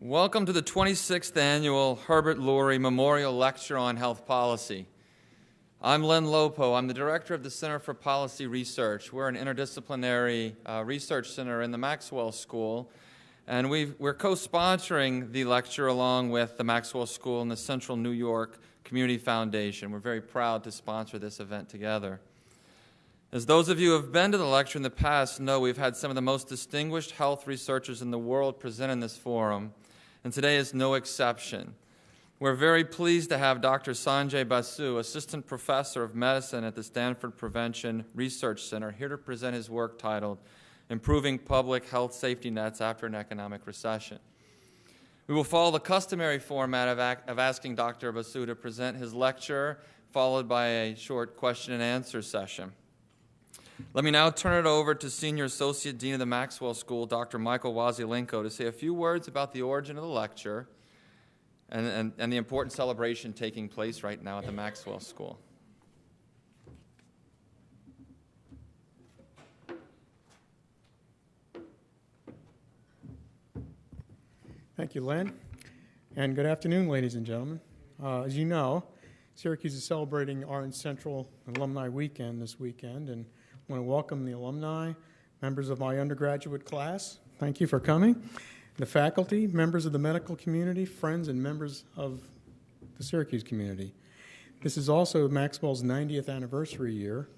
Welcome to the 26th Annual Herbert Laurie Memorial Lecture on Health Policy. I'm Len Lopo. I'm the Director of the Center for Policy Research. We're an interdisciplinary research center in the Maxwell School, and we're co-sponsoring the lecture along with the Maxwell School and the Central New York Community Foundation. We're very proud to sponsor this event together. As those of you who have been to the lecture in the past know, we've had some of the most distinguished health researchers in the world present in this forum, and today is no exception. We're very pleased to have Dr. Sanjay Basu, Assistant Professor of Medicine at the Stanford Prevention Research Center, here to present his work titled Improving Public Health Safety Nets After an Economic Recession. We will follow the customary format of asking Dr. Basu to present his lecture, followed by a short question and answer session. Let me now turn it over to Senior Associate Dean of the Maxwell School, Dr. Michael Wasilenko, to say a few words about the origin of the lecture and the important celebration taking place right now at the Maxwell School. Thank you, Len, and good afternoon, ladies and gentlemen. As you know, Syracuse is celebrating Orange Central Alumni Weekend this weekend, and I want to welcome the alumni, members of my undergraduate class. Thank you for coming. The faculty, members of the medical community, friends, and members of the Syracuse community. This is also Maxwell's 90th anniversary year,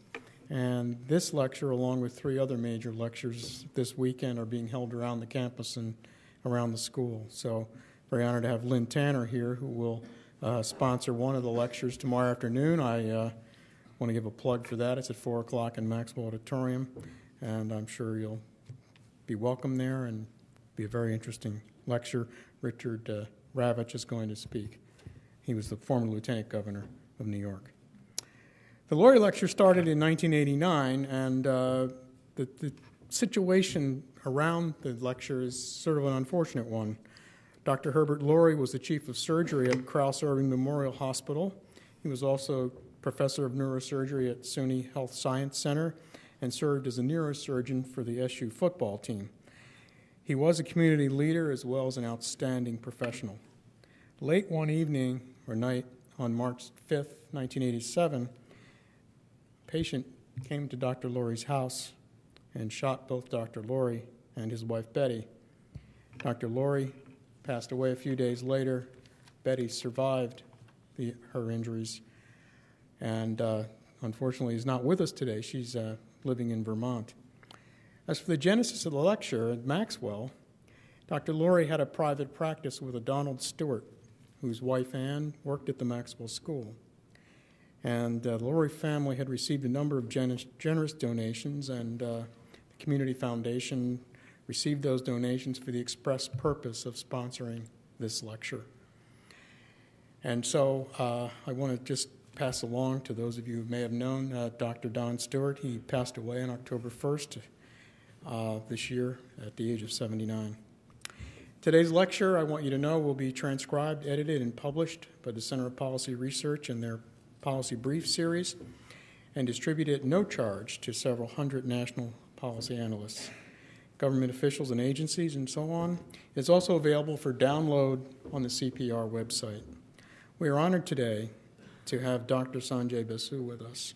and this lecture, along with 3 other major lectures this weekend, are being held around the campus and around the school. So, very honored to have Lynn Tanner here, who will sponsor one of the lectures tomorrow afternoon. I want to give a plug for that. It's at 4 o'clock in Maxwell Auditorium, and I'm sure you'll be welcome there and be a very interesting lecture. Richard Ravitch is going to speak. He was the former Lieutenant Governor of New York. The Laurie Lecture started in 1989, and the situation around the lecture is sort of an unfortunate one. Dr. Herbert Laurie was the Chief of Surgery at Krauss Irving Memorial Hospital. He was also Professor of Neurosurgery at SUNY Health Science Center and served as a neurosurgeon for the SU football team. He was a community leader as well as an outstanding professional. Late one evening or night on March 5th, 1987, a patient came to Dr. Laurie's house and shot both Dr. Laurie and his wife Betty. Dr. Laurie passed away a few days later. Betty survived her injuries and unfortunately is not with us today. She's living in Vermont. As for the genesis of the lecture at Maxwell, Dr. Laurie had a private practice with a Donald Stewart, whose wife Ann worked at the Maxwell School. And the Laurie family had received a number of generous donations, and the Community Foundation received those donations for the express purpose of sponsoring this lecture. And so I want to just pass along to those of you who may have known Dr. Don Stewart. He passed away on October 1st this year at the age of 79. Today's lecture, I want you to know, will be transcribed, edited, and published by the Center of Policy Research in their Policy Brief series and distributed at no charge to several hundred national policy analysts, government officials and agencies, and so on. It's also available for download on the CPR website. We are honored today to have Dr. Sanjay Basu with us.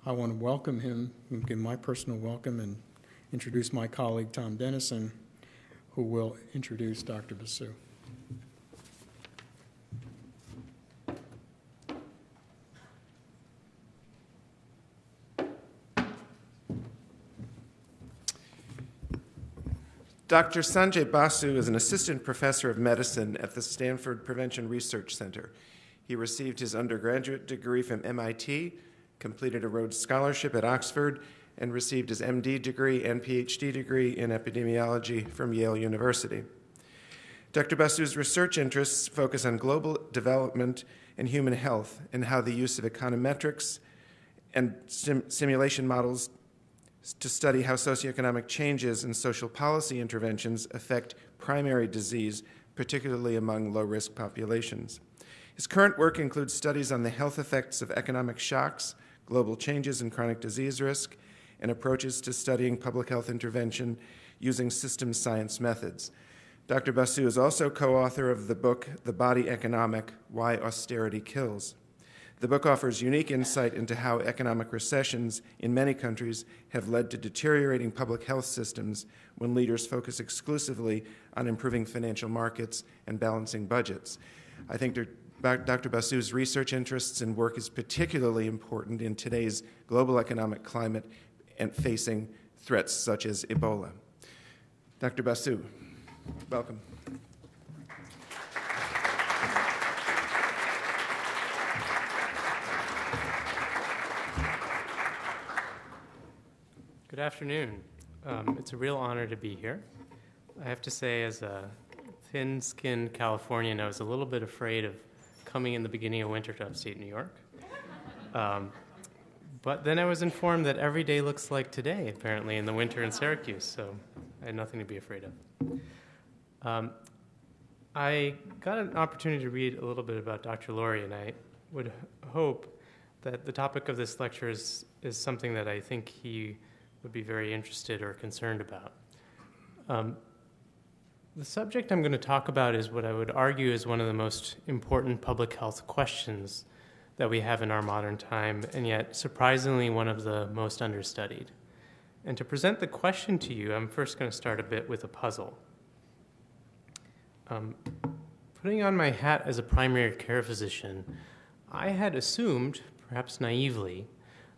I want to welcome him, give my personal welcome, and introduce my colleague, Tom Dennison, who will introduce Dr. Basu. Dr. Sanjay Basu is an assistant professor of medicine at the Stanford Prevention Research Center. He received his undergraduate degree from MIT, completed a Rhodes Scholarship at Oxford, and received his MD degree and PhD degree in epidemiology from Yale University. Dr. Basu's research interests focus on global development and human health and how the use of econometrics and simulation models to study how socioeconomic changes and social policy interventions affect primary disease, particularly among low-risk populations. His current work includes studies on the health effects of economic shocks, global changes in chronic disease risk, and approaches to studying public health intervention using systems science methods. Dr. Basu is also co-author of the book, The Body Economic: Why Austerity Kills. The book offers unique insight into how economic recessions in many countries have led to deteriorating public health systems when leaders focus exclusively on improving financial markets and balancing budgets. I think Dr. Basu's research interests and work is particularly important in today's global economic climate and facing threats such as Ebola. Dr. Basu, welcome. Good afternoon. It's a real honor to be here. I have to say, as a thin-skinned Californian, I was a little bit afraid of coming in the beginning of winter to upstate New York. But then I was informed that every day looks like today, apparently, in the winter in Syracuse, so I had nothing to be afraid of. I got an opportunity to read a little bit about Dr. Laurie, and I would hope that the topic of this lecture is something that I think he would be very interested or concerned about. The subject I'm going to talk about is what I would argue is one of the most important public health questions that we have in our modern time, and yet surprisingly one of the most understudied. And to present the question to you, I'm first going to start a bit with a puzzle. Putting on my hat as a primary care physician, I had assumed, perhaps naively,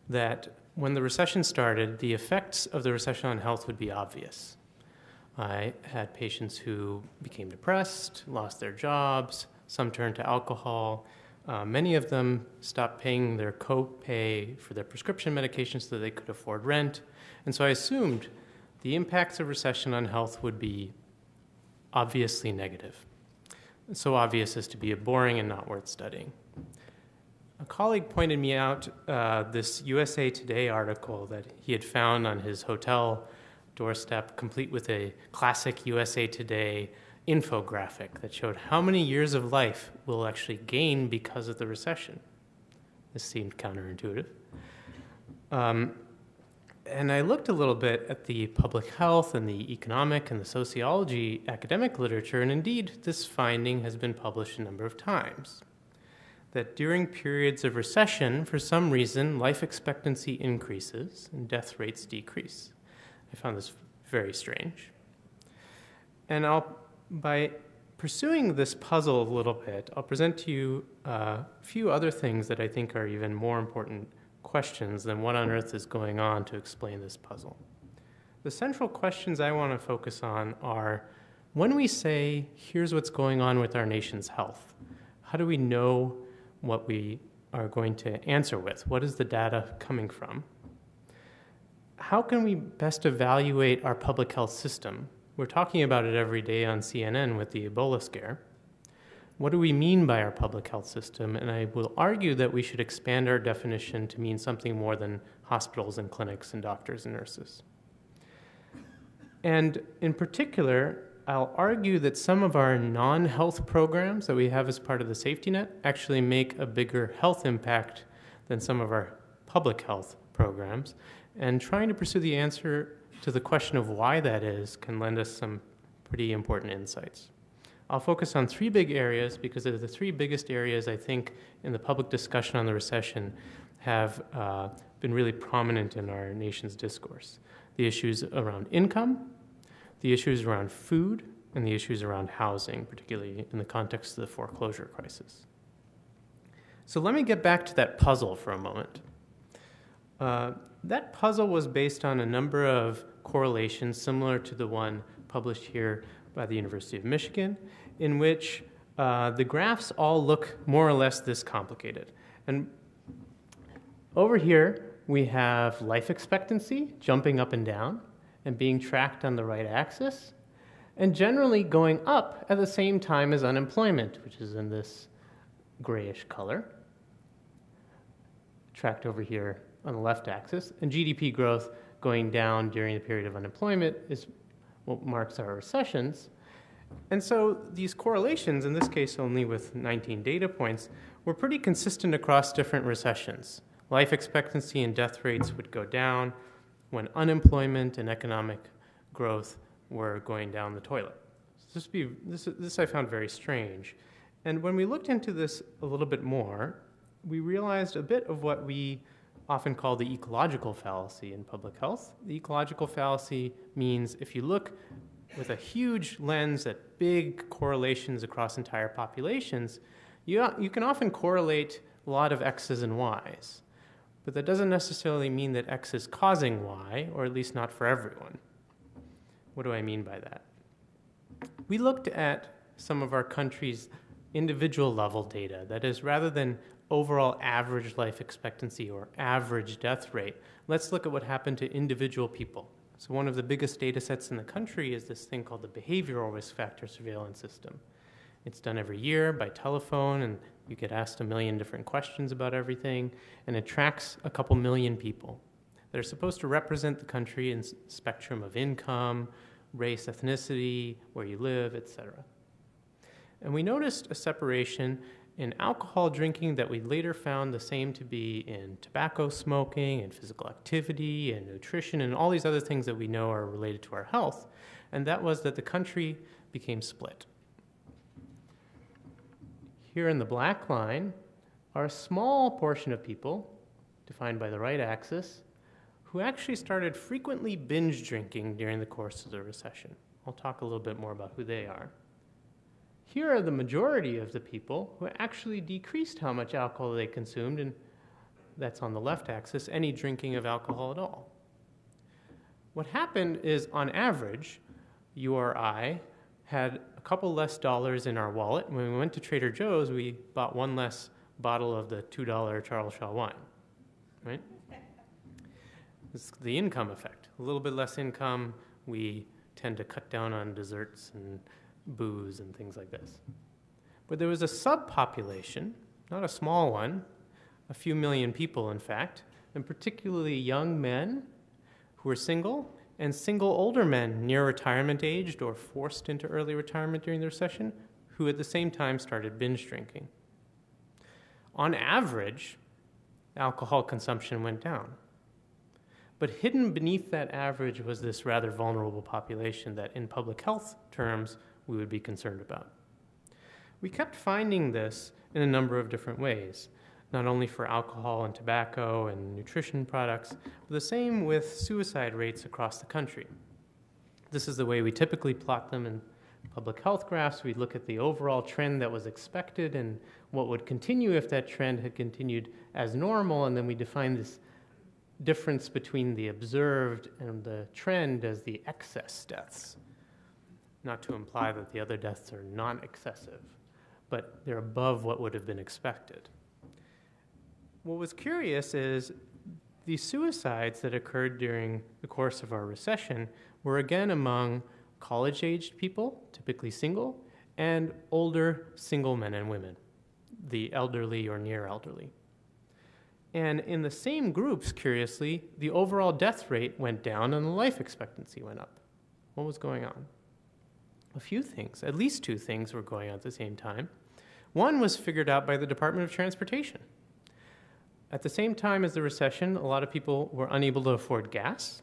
that when the recession started, the effects of the recession on health would be obvious. I had patients who became depressed, lost their jobs, some turned to alcohol. Many of them stopped paying their co-pay for their prescription medications so that they could afford rent. And so I assumed the impacts of recession on health would be obviously negative, so obvious as to be boring and not worth studying. A colleague pointed me out this USA Today article that he had found on his hotel doorstep, complete with a classic USA Today infographic that showed how many years of life we'll actually gain because of the recession. This seemed counterintuitive. And I looked a little bit at the public health and the economic and the sociology academic literature, and indeed this finding has been published a number of times, that during periods of recession, for some reason, life expectancy increases and death rates decrease. I found this very strange. And by pursuing this puzzle a little bit, I'll present to you a few other things that I think are even more important questions than what on earth is going on to explain this puzzle. The central questions I want to focus on are, when we say, here's what's going on with our nation's health, how do we know what we are going to answer with? What is the data coming from? How can we best evaluate our public health system? We're talking about it every day on CNN with the Ebola scare. What do we mean by our public health system? And I will argue that we should expand our definition to mean something more than hospitals and clinics and doctors and nurses. And in particular, I'll argue that some of our non-health programs that we have as part of the safety net actually make a bigger health impact than some of our public health programs. And trying to pursue the answer to the question of why that is can lend us some pretty important insights. I'll focus on three big areas because they're the three biggest areas I think in the public discussion on the recession have been really prominent in our nation's discourse. The issues around income, the issues around food, and the issues around housing, particularly in the context of the foreclosure crisis. So let me get back to that puzzle for a moment. That puzzle was based on a number of correlations similar to the one published here by the University of Michigan, in which the graphs all look more or less this complicated. And over here, we have life expectancy jumping up and down and being tracked on the right axis, and generally going up at the same time as unemployment, which is in this grayish color, tracked over here on the left axis, and GDP growth going down during the period of unemployment is what marks our recessions. And so these correlations, in this case only with 19 data points, were pretty consistent across different recessions. Life expectancy and death rates would go down when unemployment and economic growth were going down the toilet. This I found very strange. And when we looked into this a little bit more, we realized a bit of what we often call the ecological fallacy in public health. The ecological fallacy means if you look with a huge lens at big correlations across entire populations, you can often correlate a lot of X's and Y's. But that doesn't necessarily mean that X is causing Y, or at least not for everyone. What do I mean by that? We looked at some of our country's individual level data. That is, rather than overall average life expectancy or average death rate, let's look at what happened to individual people. So one of the biggest data sets in the country is this thing called the Behavioral Risk Factor Surveillance System. It's done every year by telephone, and you get asked 1 million different questions about everything, and it tracks a couple million people that are supposed to represent the country in spectrum of income, race, ethnicity, where you live, etc. And we noticed a separation in alcohol drinking that we later found the same to be in tobacco smoking and physical activity and nutrition and all these other things that we know are related to our health, and that was that the country became split. Here in the black line are a small portion of people, defined by the right axis, who actually started frequently binge drinking during the course of the recession. I'll talk a little bit more about who they are. Here are the majority of the people who actually decreased how much alcohol they consumed, and that's on the left axis, any drinking of alcohol at all. What happened is, on average, you or I had a couple less dollars in our wallet. When we went to Trader Joe's, we bought one less bottle of the $2 Charles Shaw wine, right? It's the income effect. A little bit less income, we tend to cut down on desserts and booze and things like this. But there was a subpopulation, not a small one, a few million people, in fact, and particularly young men who were single and single older men near retirement aged or forced into early retirement during the recession, who at the same time started binge drinking. On average, alcohol consumption went down. But hidden beneath that average was this rather vulnerable population that in public health terms we would be concerned about. We kept finding this in a number of different ways, not only for alcohol and tobacco and nutrition products, but the same with suicide rates across the country. This is the way we typically plot them in public health graphs. We look at the overall trend that was expected and what would continue if that trend had continued as normal, and then we define this difference between the observed and the trend as the excess deaths. Not to imply that the other deaths are non-excessive, but they're above what would have been expected. What was curious is the suicides that occurred during the course of our recession were again among college-aged people, typically single, and older single men and women, the elderly or near elderly. And in the same groups, curiously, the overall death rate went down and the life expectancy went up. What was going on? A few things, at least two things were going on at the same time. One was figured out by the Department of Transportation. At the same time as the recession, a lot of people were unable to afford gas,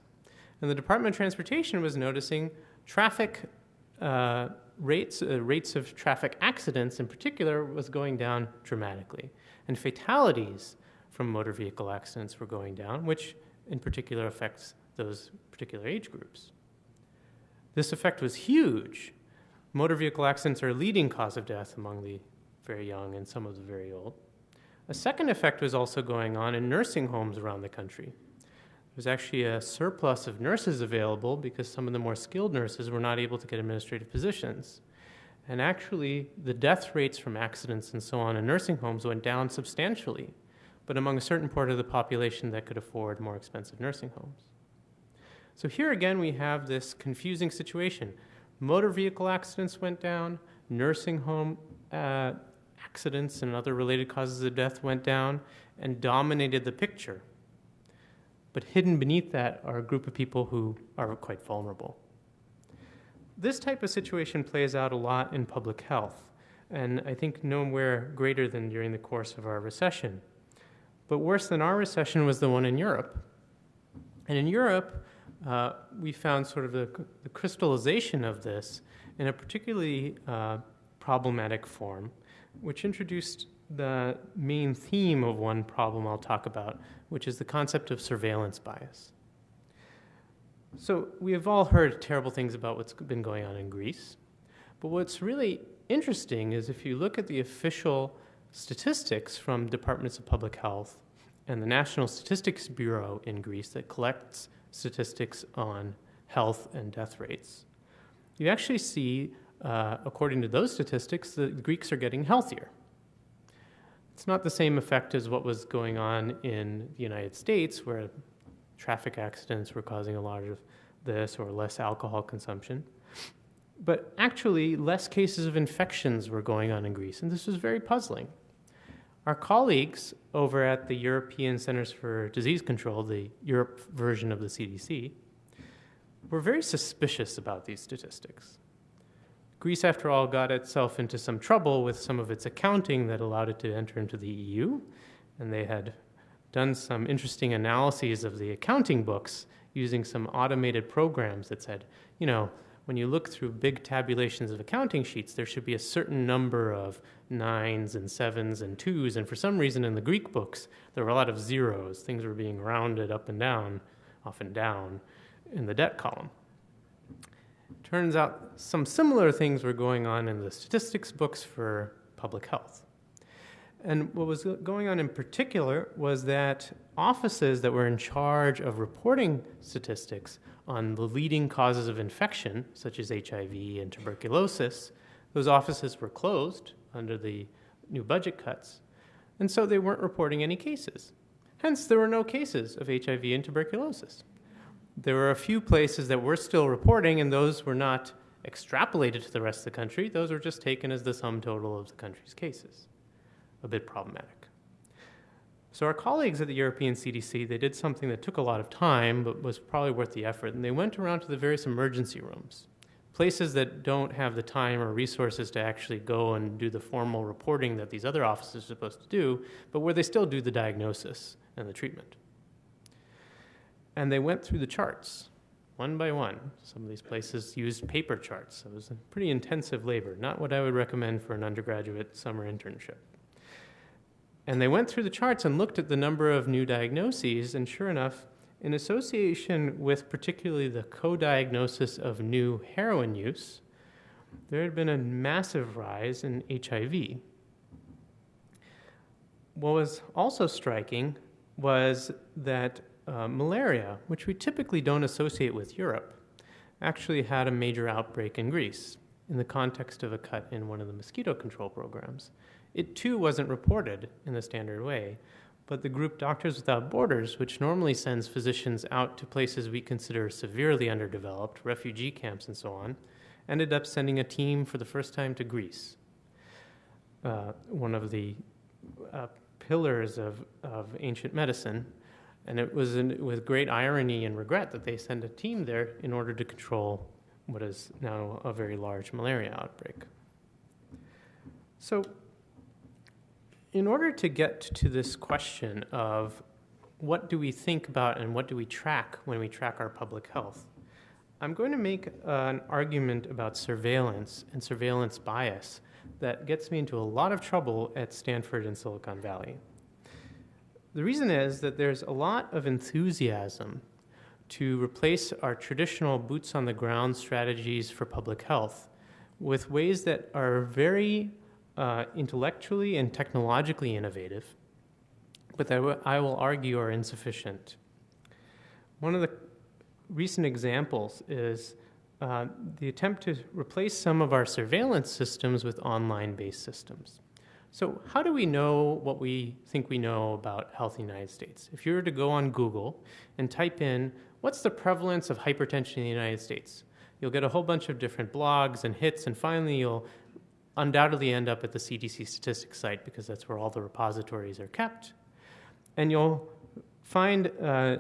and the Department of Transportation was noticing traffic rates of traffic accidents in particular was going down dramatically, and fatalities from motor vehicle accidents were going down, which in particular affects those particular age groups. This effect was huge. Motor vehicle accidents are a leading cause of death among the very young and some of the very old. A second effect was also going on in nursing homes around the country. There was actually a surplus of nurses available because some of the more skilled nurses were not able to get administrative positions. And actually, the death rates from accidents and so on in nursing homes went down substantially, but among a certain part of the population that could afford more expensive nursing homes. So here again, we have this confusing situation. Motor vehicle accidents went down, nursing home accidents and other related causes of death went down and dominated the picture. But hidden beneath that are a group of people who are quite vulnerable. This type of situation plays out a lot in public health, and I think nowhere greater than during the course of our recession. But worse than our recession was the one in Europe. And in Europe, we found sort of the crystallization of this in a particularly problematic form, which introduced the main theme of one problem I'll talk about, which is the concept of surveillance bias. So we have all heard terrible things about what's been going on in Greece, but what's really interesting is if you look at the official statistics from departments of public health and the National Statistics Bureau in Greece that collects statistics on health and death rates, you actually see, according to those statistics, the Greeks are getting healthier. It's not the same effect as what was going on in the United States, where traffic accidents were causing a lot of this, or less alcohol consumption. But actually, less cases of infections were going on in Greece, and this was very puzzling. Our colleagues over at the European Centers for Disease Control, the Europe version of the CDC, were very suspicious about these statistics. Greece, after all, got itself into some trouble with some of its accounting that allowed it to enter into the EU, and they had done some interesting analyses of the accounting books using some automated programs that said, when you look through big tabulations of accounting sheets, there should be a certain number of 9s and 7s and 2s, and for some reason in the Greek books, there were a lot of zeros. Things were being rounded up and down, often down, in the debt column. Turns out some similar things were going on in the statistics books for public health. And what was going on in particular was that offices that were in charge of reporting statistics on the leading causes of infection, such as HIV and tuberculosis, those offices were closed under the new budget cuts, and so they weren't reporting any cases. Hence, there were no cases of HIV and tuberculosis. There were a few places that were still reporting, and those were not extrapolated to the rest of the country. Those were just taken as the sum total of the country's cases. A bit problematic. So our colleagues at the European CDC, they did something that took a lot of time, but was probably worth the effort, and they went around to the various emergency rooms, places that don't have the time or resources to actually go and do the formal reporting that these other offices are supposed to do, but where they still do the diagnosis and the treatment. And they went through the charts, one by one. Some of these places used paper charts, so it was a pretty intensive labor, not what I would recommend for an undergraduate summer internship. And they went through the charts and looked at the number of new diagnoses, and sure enough, in association with particularly the co-diagnosis of new heroin use, there had been a massive rise in HIV. What was also striking was that malaria, which we typically don't associate with Europe, actually had a major outbreak in Greece in the context of a cut in one of the mosquito control programs. It too wasn't reported in the standard way, but the group Doctors Without Borders, which normally sends physicians out to places we consider severely underdeveloped, refugee camps and so on, ended up sending a team for the first time to Greece. One of the pillars of ancient medicine. And it was with great irony and regret that they sent a team there in order to control what is now a very large malaria outbreak. So in order to get to this question of what do we think about and what do we track when we track our public health, I'm going to make an argument about surveillance and surveillance bias that gets me into a lot of trouble at Stanford and Silicon Valley. The reason is that there's a lot of enthusiasm to replace our traditional boots-on-the-ground strategies for public health with ways that are very intellectually and technologically innovative, but that I will argue are insufficient. One of the recent examples is the attempt to replace some of our surveillance systems with online-based systems. So how do we know what we think we know about health in the United States? If you were to go on Google and type in, what's the prevalence of hypertension in the United States? You'll get a whole bunch of different blogs and hits, and finally you'll undoubtedly end up at the CDC statistics site because that's where all the repositories are kept. And you'll find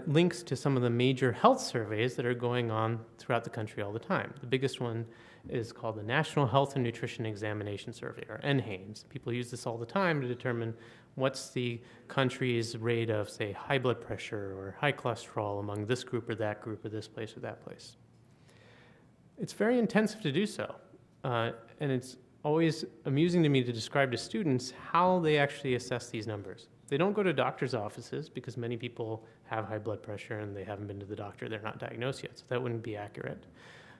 links to some of the major health surveys that are going on throughout the country all the time. The biggest one is called the National Health and Nutrition Examination Survey, or NHANES. People use this all the time to determine what's the country's rate of, say, high blood pressure or high cholesterol among this group or that group or this place or that place. It's very intensive to do so. And it's always amusing to me to describe to students how they actually assess these numbers. They don't go to doctor's offices because many people have high blood pressure and they haven't been to the doctor. They're not diagnosed yet, so that wouldn't be accurate.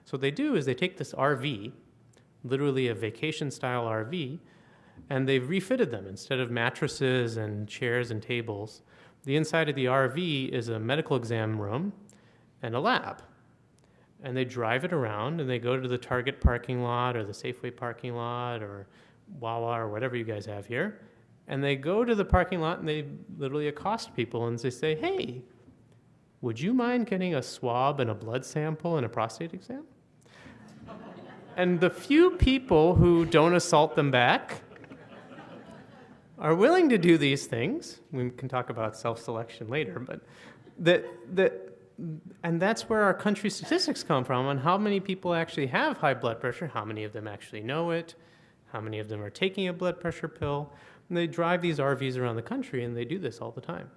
So what they do is they take this RV, literally a vacation-style RV, and they've refitted them. Instead of mattresses and chairs and tables, the inside of the RV is a medical exam room and a lab. And they drive it around, and they go to the Target parking lot or the Safeway parking lot or Wawa or whatever you guys have here, and they go to the parking lot and they literally accost people and they say, hey, would you mind getting a swab and a blood sample and a prostate exam? And the few people who don't assault them back are willing to do these things. We can talk about self-selection later, but and that's where our country statistics come from on how many people actually have high blood pressure, how many of them actually know it, how many of them are taking a blood pressure pill. And they drive these RVs around the country, and they do this all the time.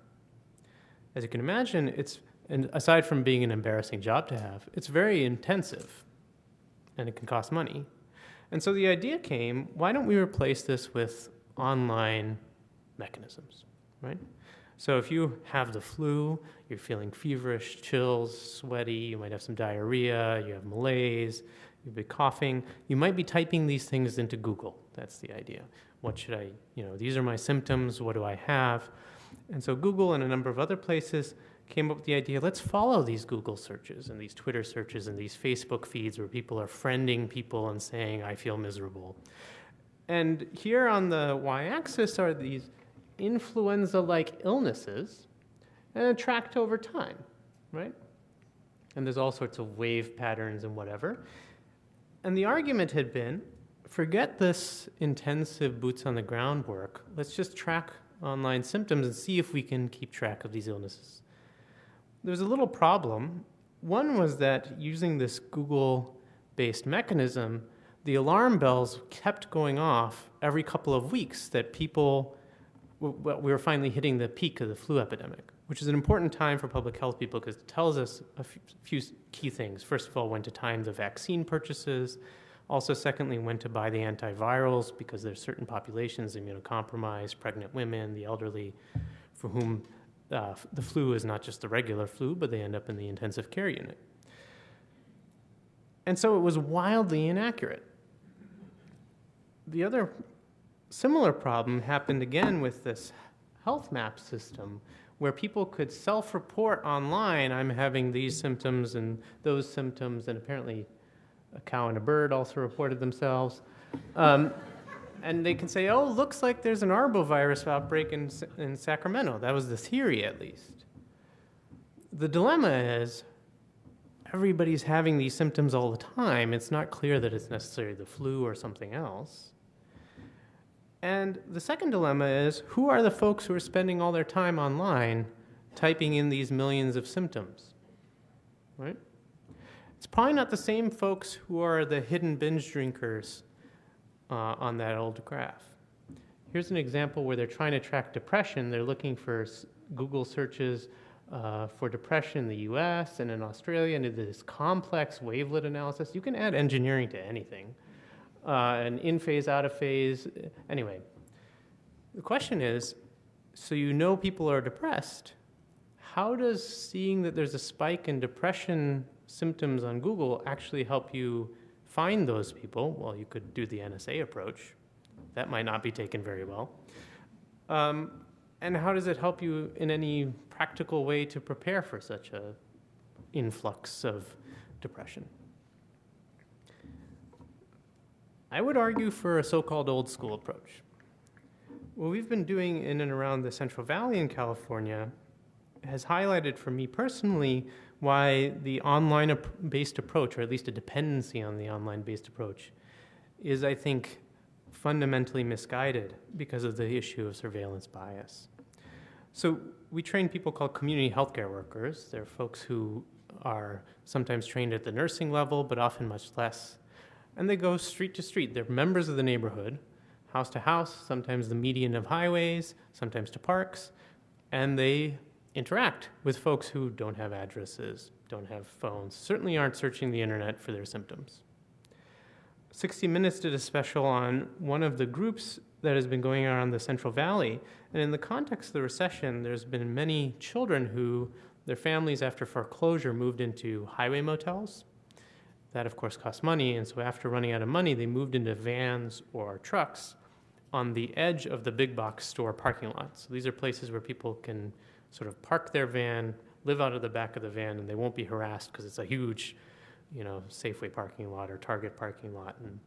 As you can imagine, and aside from being an embarrassing job to have, it's very intensive, and it can cost money. And so the idea came, why don't we replace this with online mechanisms, right? So if you have the flu, you're feeling feverish, chills, sweaty, you might have some diarrhea, you have malaise, you've been coughing, you might be typing these things into Google. That's the idea. What should I, these are my symptoms, what do I have? And so Google and a number of other places came up with the idea, let's follow these Google searches and these Twitter searches and these Facebook feeds where people are friending people and saying, I feel miserable. And here on the y-axis are these influenza-like illnesses, and tracked over time, right? And there's all sorts of wave patterns and whatever. And the argument had been, forget this intensive boots-on-the-ground work. Let's just track online symptoms and see if we can keep track of these illnesses. There was a little problem. One was that using this Google-based mechanism, the alarm bells kept going off every couple of weeks that people, we were finally hitting the peak of the flu epidemic, which is an important time for public health people because it tells us a few key things. First of all, when to time the vaccine purchases. Also, secondly, when to buy the antivirals because there's certain populations, immunocompromised, pregnant women, the elderly, for whom the flu is not just the regular flu, but they end up in the intensive care unit. And so it was wildly inaccurate. The other similar problem happened again with this health map system where people could self-report online, I'm having these symptoms and those symptoms, and apparently a cow and a bird also reported themselves. And they can say, oh, looks like there's an arbovirus outbreak in Sacramento. That was the theory, at least. The dilemma is everybody's having these symptoms all the time. It's not clear that it's necessarily the flu or something else. And the second dilemma is, who are the folks who are spending all their time online typing in these millions of symptoms, right? It's probably not the same folks who are the hidden binge drinkers on that old graph. Here's an example where they're trying to track depression. They're looking for Google searches for depression in the US and in Australia, and this complex wavelet analysis. You can add engineering to anything. And in phase, out of phase. Anyway, the question is, so people are depressed. How does seeing that there's a spike in depression symptoms on Google actually help you find those people? Well, you could do the NSA approach. That might not be taken very well. And how does it help you in any practical way to prepare for such an influx of depression? I would argue for a so-called old school approach. What we've been doing in and around the Central Valley in California has highlighted for me personally why the online-based approach, or at least a dependency on the online-based approach, is, I think, fundamentally misguided because of the issue of surveillance bias. So we train people called community healthcare workers. They're folks who are sometimes trained at the nursing level, but often much less. And they go street to street. They're members of the neighborhood, house to house, sometimes the median of highways, sometimes to parks, and they interact with folks who don't have addresses, don't have phones, certainly aren't searching the internet for their symptoms. 60 Minutes did a special on one of the groups that has been going around the Central Valley. And in the context of the recession, there's been many children who, their families after foreclosure moved into highway motels. That, of course, costs money. And so after running out of money, they moved into vans or trucks on the edge of the big box store parking lots. So these are places where people can sort of park their van, live out of the back of the van, and they won't be harassed because it's a huge, Safeway parking lot or Target parking lot, and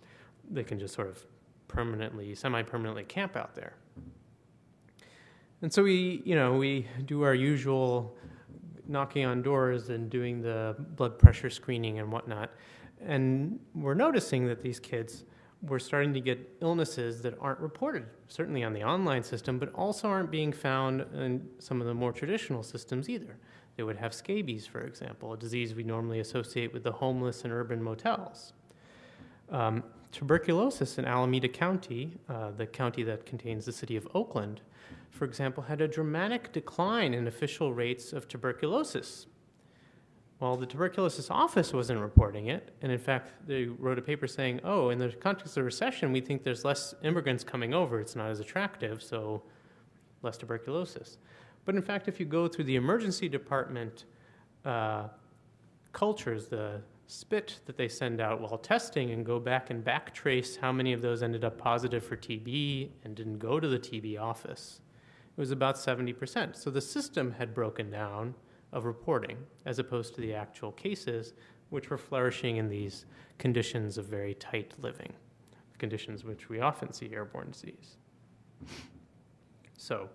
they can just sort of semi-permanently camp out there. And so we do our usual knocking on doors and doing the blood pressure screening and whatnot, and we're noticing that these kids were starting to get illnesses that aren't reported, certainly on the online system, but also aren't being found in some of the more traditional systems either. They would have scabies, for example, a disease we normally associate with the homeless and urban motels. Tuberculosis in Alameda County, the county that contains the city of Oakland, for example, had a dramatic decline in official rates of tuberculosis. Well, the tuberculosis office wasn't reporting it, and in fact, they wrote a paper saying, oh, in the context of recession, we think there's less immigrants coming over, it's not as attractive, so less tuberculosis. But in fact, if you go through the emergency department cultures, the spit that they send out while testing, and go back and backtrace how many of those ended up positive for TB and didn't go to the TB office, it was about 70%. So the system had broken down of reporting as opposed to the actual cases, which were flourishing in these conditions of very tight living, conditions which we often see airborne disease. So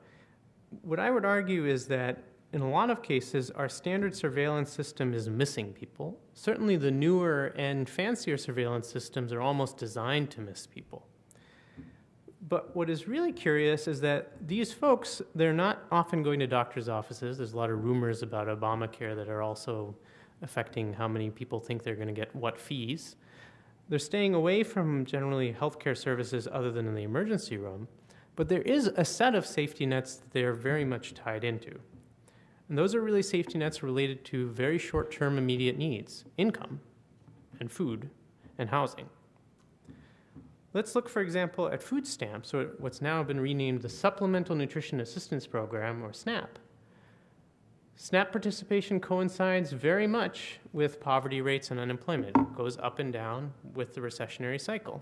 what I would argue is that in a lot of cases, our standard surveillance system is missing people. Certainly the newer and fancier surveillance systems are almost designed to miss people. But what is really curious is that these folks, they're not often going to doctors' offices. There's a lot of rumors about Obamacare that are also affecting how many people think they're going to get what fees. They're staying away from generally healthcare services other than in the emergency room. But there is a set of safety nets that they're very much tied into. And those are really safety nets related to very short-term immediate needs, income and food and housing. Let's look, for example, at food stamps, or what's now been renamed the Supplemental Nutrition Assistance Program, or SNAP. SNAP participation coincides very much with poverty rates and unemployment. It goes up and down with the recessionary cycle.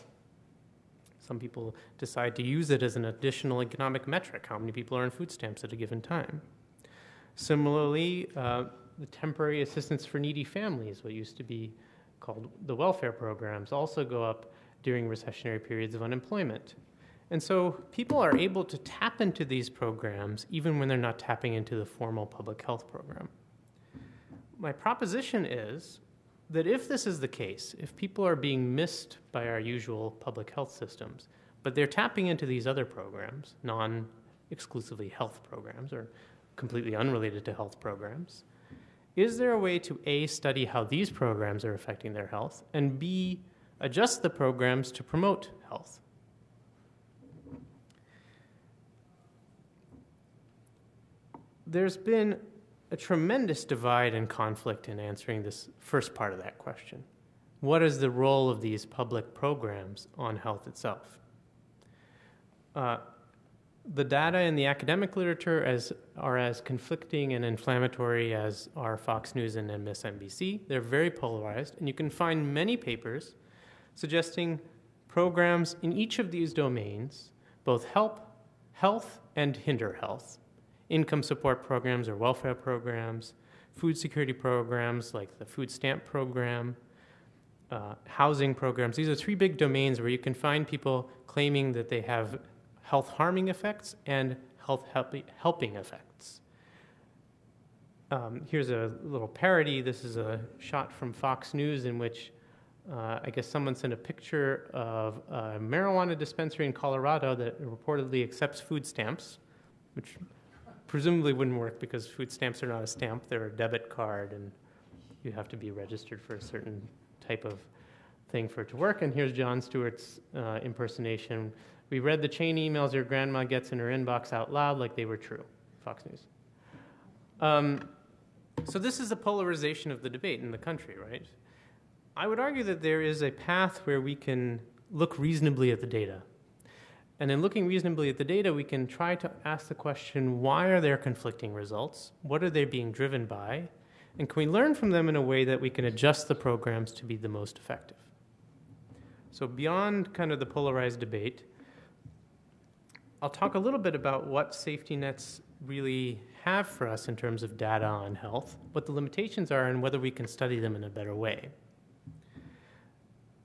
Some people decide to use it as an additional economic metric, how many people are on food stamps at a given time. Similarly, the temporary assistance for needy families, what used to be called the welfare programs, also go up during recessionary periods of unemployment. And so people are able to tap into these programs even when they're not tapping into the formal public health program. My proposition is that if this is the case, if people are being missed by our usual public health systems, but they're tapping into these other programs, non-exclusively health programs or completely unrelated to health programs, is there a way to A, study how these programs are affecting their health, and B, adjust the programs to promote health? There's been a tremendous divide and conflict in answering this first part of that question. What is the role of these public programs on health itself? The data in the academic literature are as conflicting and inflammatory as are Fox News and MSNBC. They're very polarized, and you can find many papers suggesting programs in each of these domains both help health and hinder health. Income support programs or welfare programs, food security programs like the food stamp program, housing programs. These are three big domains where you can find people claiming that they have health harming effects and health helping effects. Here's a little parody. This is a shot from Fox News in which I guess someone sent a picture of a marijuana dispensary in Colorado that reportedly accepts food stamps, which presumably wouldn't work because food stamps are not a stamp, they're a debit card, and you have to be registered for a certain type of thing for it to work. And here's Jon Stewart's impersonation. We read the chain emails your grandma gets in her inbox out loud like they were true. Fox News. So this is the polarization of the debate in the country, right? I would argue that there is a path where we can look reasonably at the data. And in looking reasonably at the data, we can try to ask the question, why are there conflicting results? What are they being driven by? And can we learn from them in a way that we can adjust the programs to be the most effective? So beyond kind of the polarized debate, I'll talk a little bit about what safety nets really have for us in terms of data on health, what the limitations are, and whether we can study them in a better way.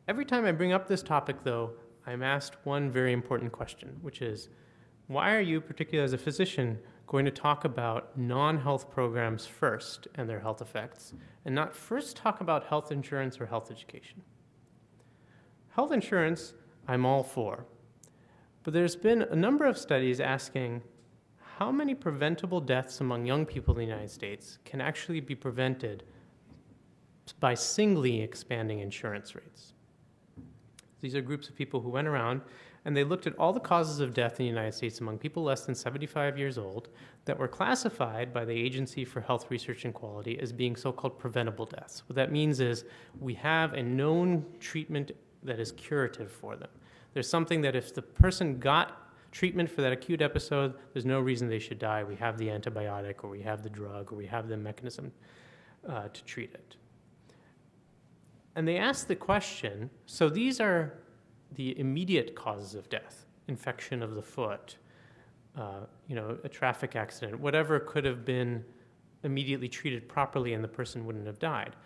Every time I bring up this topic, though, I'm asked one very important question, which is, why are you, particularly as a physician, going to talk about non-health programs first and their health effects, and not first talk about health insurance or health education? Health insurance, I'm all for. But there's been a number of studies asking how many preventable deaths among young people in the United States can actually be prevented by singly expanding insurance rates. These are groups of people who went around and they looked at all the causes of death in the United States among people less than 75 years old that were classified by the Agency for Health Research and Quality as being so-called preventable deaths. What that means is we have a known treatment that is curative for them. There's something that if the person got treatment for that acute episode, there's no reason they should die. We have the antibiotic, or we have the drug, or we have the mechanism to treat it. And they asked the question, so these are the immediate causes of death, infection of the foot, a traffic accident, whatever could have been immediately treated properly and the person wouldn't have died.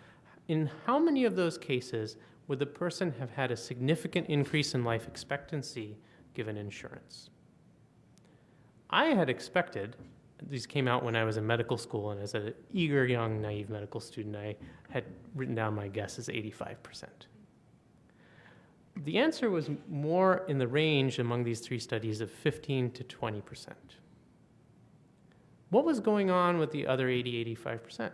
In how many of those cases would the person have had a significant increase in life expectancy given insurance? I had expected, these came out when I was in medical school, and as an eager, young, naive medical student, I had written down my guess as 85%. The answer was more in the range among these three studies of 15 to 20%. What was going on with the other 85%?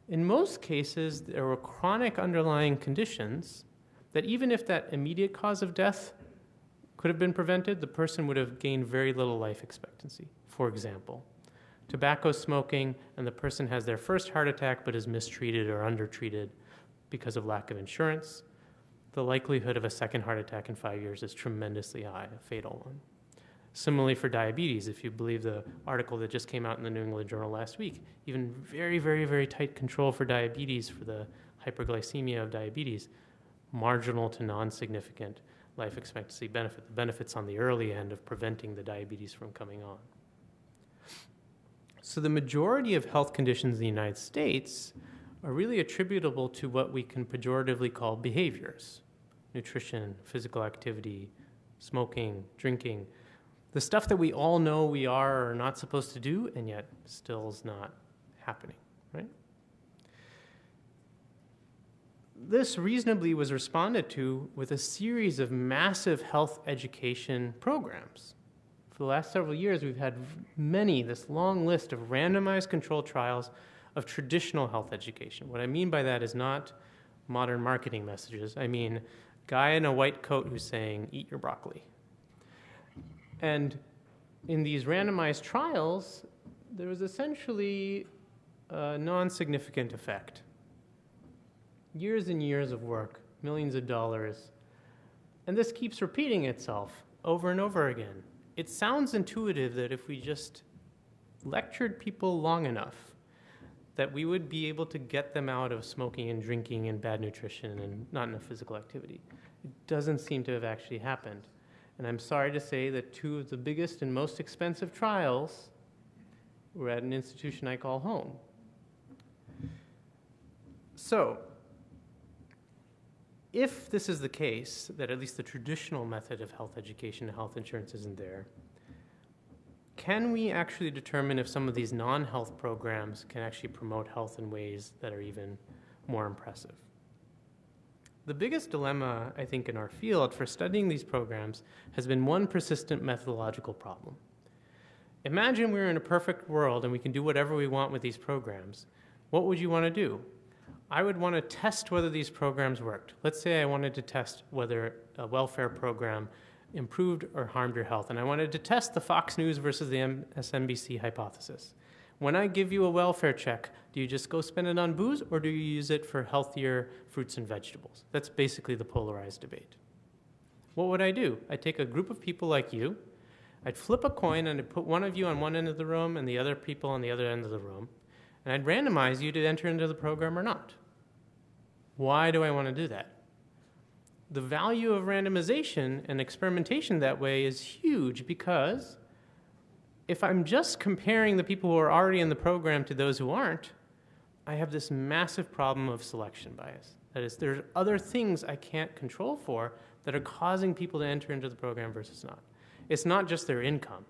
In most cases, there were chronic underlying conditions that even if that immediate cause of death could have been prevented, the person would have gained very little life expectancy. For example, tobacco smoking, and the person has their first heart attack but is mistreated or undertreated because of lack of insurance. The likelihood of a second heart attack in 5 years is tremendously high, a fatal one. Similarly for diabetes, if you believe the article that just came out in the New England Journal last week, even very, very, very tight control for diabetes, for the hyperglycemia of diabetes, marginal to non-significant life expectancy benefit. The benefits on the early end of preventing the diabetes from coming on. So the majority of health conditions in the United States are really attributable to what we can pejoratively call behaviors: nutrition, physical activity, smoking, drinking, the stuff that we all know we are or are not supposed to do, and yet still is not happening, right? This reasonably was responded to with a series of massive health education programs. For the last several years, we've had this long list of randomized controlled trials of traditional health education. What I mean by that is not modern marketing messages. I mean, guy in a white coat who's saying, eat your broccoli. And in these randomized trials, there was essentially a non-significant effect. Years and years of work, millions of dollars, and this keeps repeating itself over and over again. It sounds intuitive that if we just lectured people long enough, that we would be able to get them out of smoking and drinking and bad nutrition and not enough physical activity. It doesn't seem to have actually happened. And I'm sorry to say that two of the biggest and most expensive trials were at an institution I call home. So, if this is the case, that at least the traditional method of health education and health insurance isn't there, can we actually determine if some of these non-health programs can actually promote health in ways that are even more impressive? The biggest dilemma, I think, in our field for studying these programs has been one persistent methodological problem. Imagine we're in a perfect world and we can do whatever we want with these programs. What would you want to do? I would want to test whether these programs worked. Let's say I wanted to test whether a welfare program improved or harmed your health, and I wanted to test the Fox News versus the MSNBC hypothesis. When I give you a welfare check, do you just go spend it on booze, or do you use it for healthier fruits and vegetables? That's basically the polarized debate. What would I do? I'd take a group of people like you, I'd flip a coin and I'd put one of you on one end of the room and the other people on the other end of the room, and I'd randomize you to enter into the program or not. Why do I want to do that? The value of randomization and experimentation that way is huge, because if I'm just comparing the people who are already in the program to those who aren't, I have this massive problem of selection bias. That is, there's other things I can't control for that are causing people to enter into the program versus not. It's not just their income.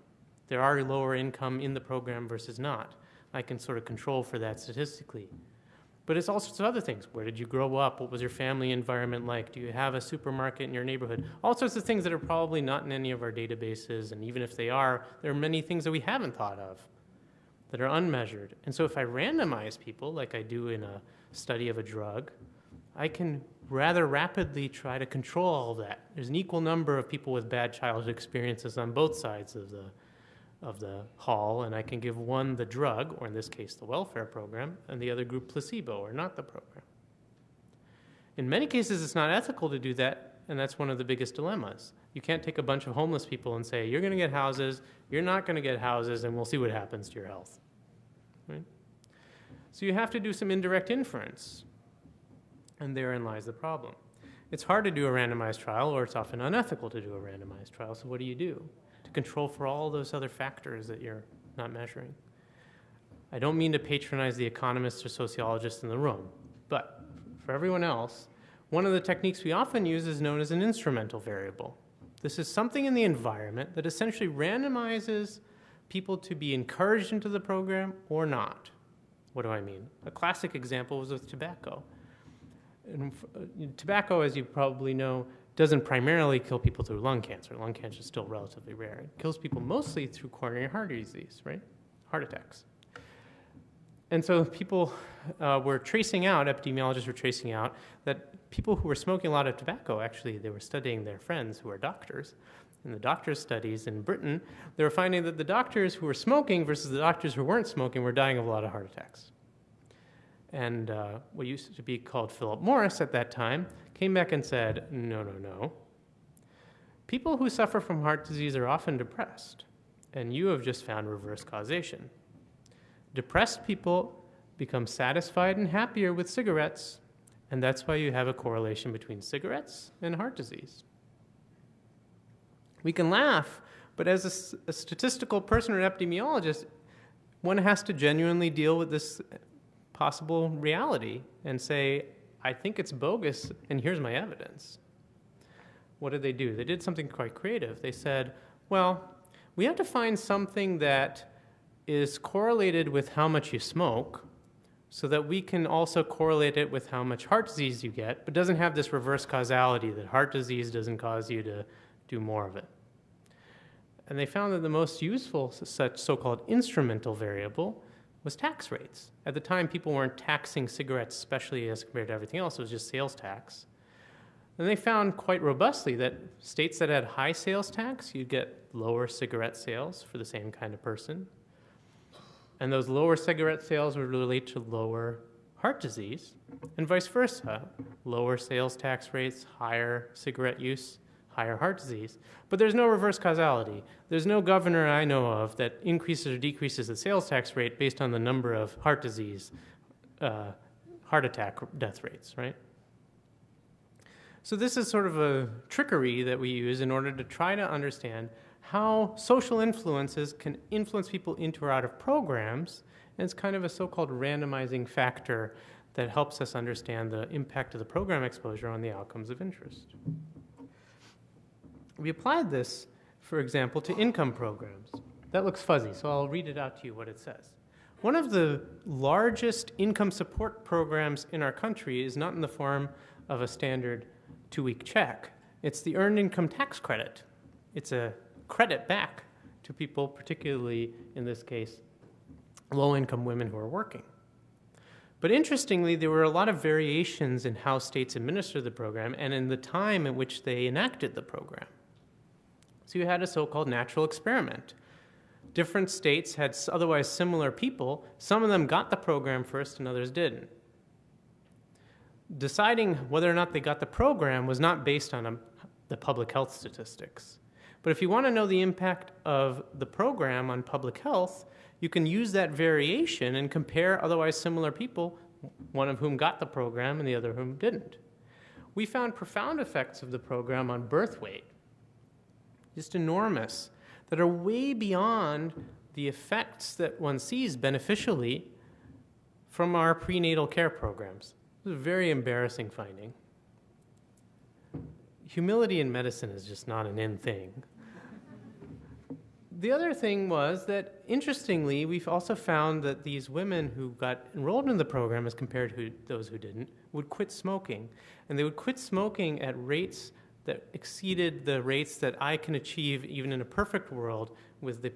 There are lower income in the program versus not. I can sort of control for that statistically. But it's all sorts of other things. Where did you grow up? What was your family environment like? Do you have a supermarket in your neighborhood? All sorts of things that are probably not in any of our databases, and even if they are, there are many things that we haven't thought of that are unmeasured. And so if I randomize people, like I do in a study of a drug, I can rather rapidly try to control all of that. There's an equal number of people with bad childhood experiences on both sides of the hall, and I can give one the drug, or in this case the welfare program, and the other group placebo, or not the program. In many cases, it's not ethical to do that, and that's one of the biggest dilemmas. You can't take a bunch of homeless people and say, you're going to get houses, you're not going to get houses, and we'll see what happens to your health. Right? So you have to do some indirect inference, and therein lies the problem. It's hard to do a randomized trial, or it's often unethical to do a randomized trial, so what do you do to control for all those other factors that you're not measuring? I don't mean to patronize the economists or sociologists in the room, but for everyone else, one of the techniques we often use is known as an instrumental variable. This is something in the environment that essentially randomizes people to be encouraged into the program or not. What do I mean? A classic example was with tobacco. And tobacco, as you probably know, doesn't primarily kill people through lung cancer. Lung cancer is still relatively rare. It kills people mostly through coronary artery disease, right? Heart attacks. And so people were tracing out, epidemiologists were tracing out, that people who were smoking a lot of tobacco, actually, they were studying their friends who are doctors. In the doctors' studies in Britain, they were finding that the doctors who were smoking versus the doctors who weren't smoking were dying of a lot of heart attacks. And what used to be called Philip Morris at that time came back and said, no. People who suffer from heart disease are often depressed, and you have just found reverse causation. Depressed people become satisfied and happier with cigarettes, and that's why you have a correlation between cigarettes and heart disease. We can laugh, but as a statistical person or an epidemiologist, one has to genuinely deal with this possible reality and say, I think it's bogus, and here's my evidence. What did they do? They did something quite creative. They said, well, we have to find something that is correlated with how much you smoke so that we can also correlate it with how much heart disease you get, but doesn't have this reverse causality that heart disease doesn't cause you to do more of it. And they found that the most useful such so-called instrumental variable was tax rates. At the time, people weren't taxing cigarettes, especially as compared to everything else. It was just sales tax. And they found quite robustly that states that had high sales tax, you'd get lower cigarette sales for the same kind of person. And those lower cigarette sales would relate to lower heart disease, and vice versa. Lower sales tax rates, higher cigarette use, higher heart disease. But there's no reverse causality. There's no governor I know of that increases or decreases the sales tax rate based on the number of heart disease, heart attack death rates, right? So this is sort of a trickery that we use in order to try to understand how social influences can influence people into or out of programs, and it's kind of a so-called randomizing factor that helps us understand the impact of the program exposure on the outcomes of interest. We applied this, for example, to income programs. That looks fuzzy, so I'll read it out to you what it says. One of the largest income support programs in our country is not in the form of a standard 2-week check. It's the Earned Income Tax Credit. It's a credit back to people, particularly in this case, low-income women who are working. But interestingly, there were a lot of variations in how states administered the program and in the time at which they enacted the program. So you had a so-called natural experiment. Different states had otherwise similar people. Some of them got the program first and others didn't. Deciding whether or not they got the program was not based on the public health statistics. But if you want to know the impact of the program on public health, you can use that variation and compare otherwise similar people, one of whom got the program and the other whom didn't. We found profound effects of the program on birth weight, just enormous, that are way beyond the effects that one sees beneficially from our prenatal care programs. This is a very embarrassing finding. Humility in medicine is just not an in thing. The other thing was that, interestingly, we've also found that these women who got enrolled in the program as compared to those who didn't would quit smoking. And they would quit smoking at rates that exceeded the rates that I can achieve even in a perfect world with the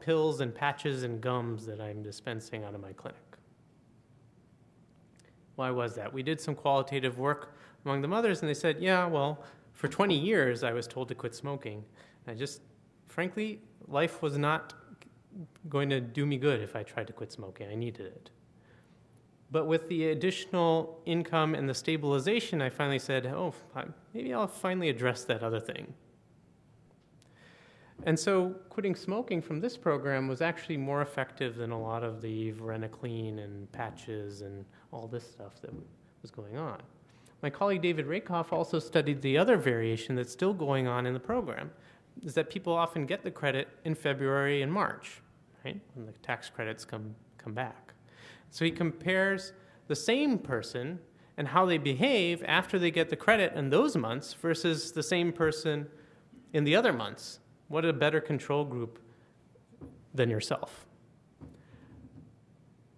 pills and patches and gums that I'm dispensing out of my clinic. Why was that? We did some qualitative work among the mothers, and they said, yeah, well, for 20 years I was told to quit smoking. And frankly, life was not going to do me good if I tried to quit smoking. I needed it. But with the additional income and the stabilization, I finally said, oh, maybe I'll finally address that other thing. And so quitting smoking from this program was actually more effective than a lot of the varenicline and patches and all this stuff that was going on. My colleague David Rakoff also studied the other variation that's still going on in the program, is that people often get the credit in February and March, right, when the tax credits come back. So he compares the same person and how they behave after they get the credit in those months versus the same person in the other months. What a better control group than yourself.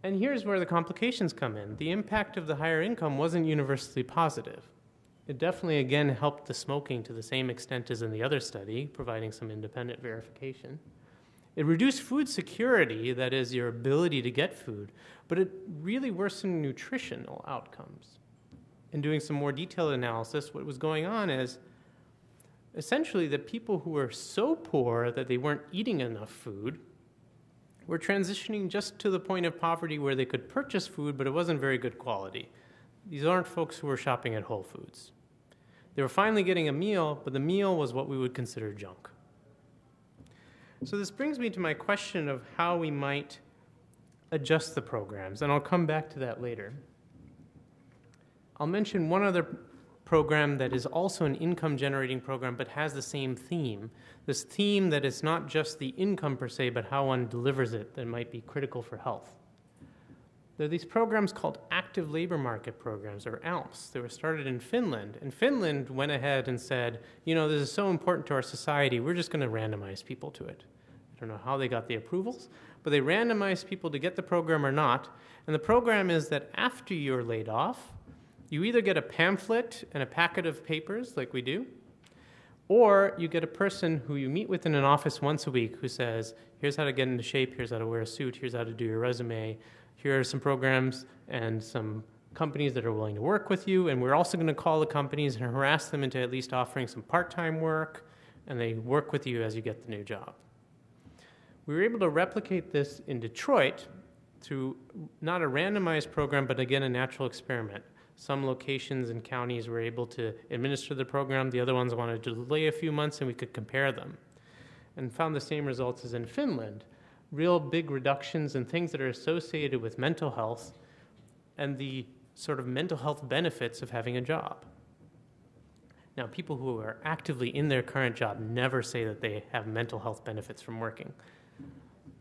And here's where the complications come in. The impact of the higher income wasn't universally positive. It definitely, again, helped the smoking to the same extent as in the other study, providing some independent verification. It reduced food security, that is, your ability to get food, but it really worsened nutritional outcomes. In doing some more detailed analysis, what was going on is essentially the people who were so poor that they weren't eating enough food were transitioning just to the point of poverty where they could purchase food, but it wasn't very good quality. These aren't folks who were shopping at Whole Foods. They were finally getting a meal, but the meal was what we would consider junk. So this brings me to my question of how we might adjust the programs, and I'll come back to that later. I'll mention one other program that is also an income-generating program but has the same theme. This theme that is not just the income per se, but how one delivers it that might be critical for health. There are these programs called active labor market programs, or ALMS. They were started in Finland, and Finland went ahead and said, you know, this is so important to our society, we're just going to randomize people to it. I don't know how they got the approvals, but they randomized people to get the program or not, and the program is that after you're laid off, you either get a pamphlet and a packet of papers, like we do, or you get a person who you meet with in an office once a week who says, here's how to get into shape, here's how to wear a suit, here's how to do your resume, here are some programs and some companies that are willing to work with you, and we're also going to call the companies and harass them into at least offering some part-time work, and they work with you as you get the new job. We were able to replicate this in Detroit through not a randomized program, but again, a natural experiment. Some locations and counties were able to administer the program. The other ones wanted to delay a few months, and we could compare them. And found the same results as in Finland. Real big reductions in things that are associated with mental health and the sort of mental health benefits of having a job. Now, people who are actively in their current job never say that they have mental health benefits from working.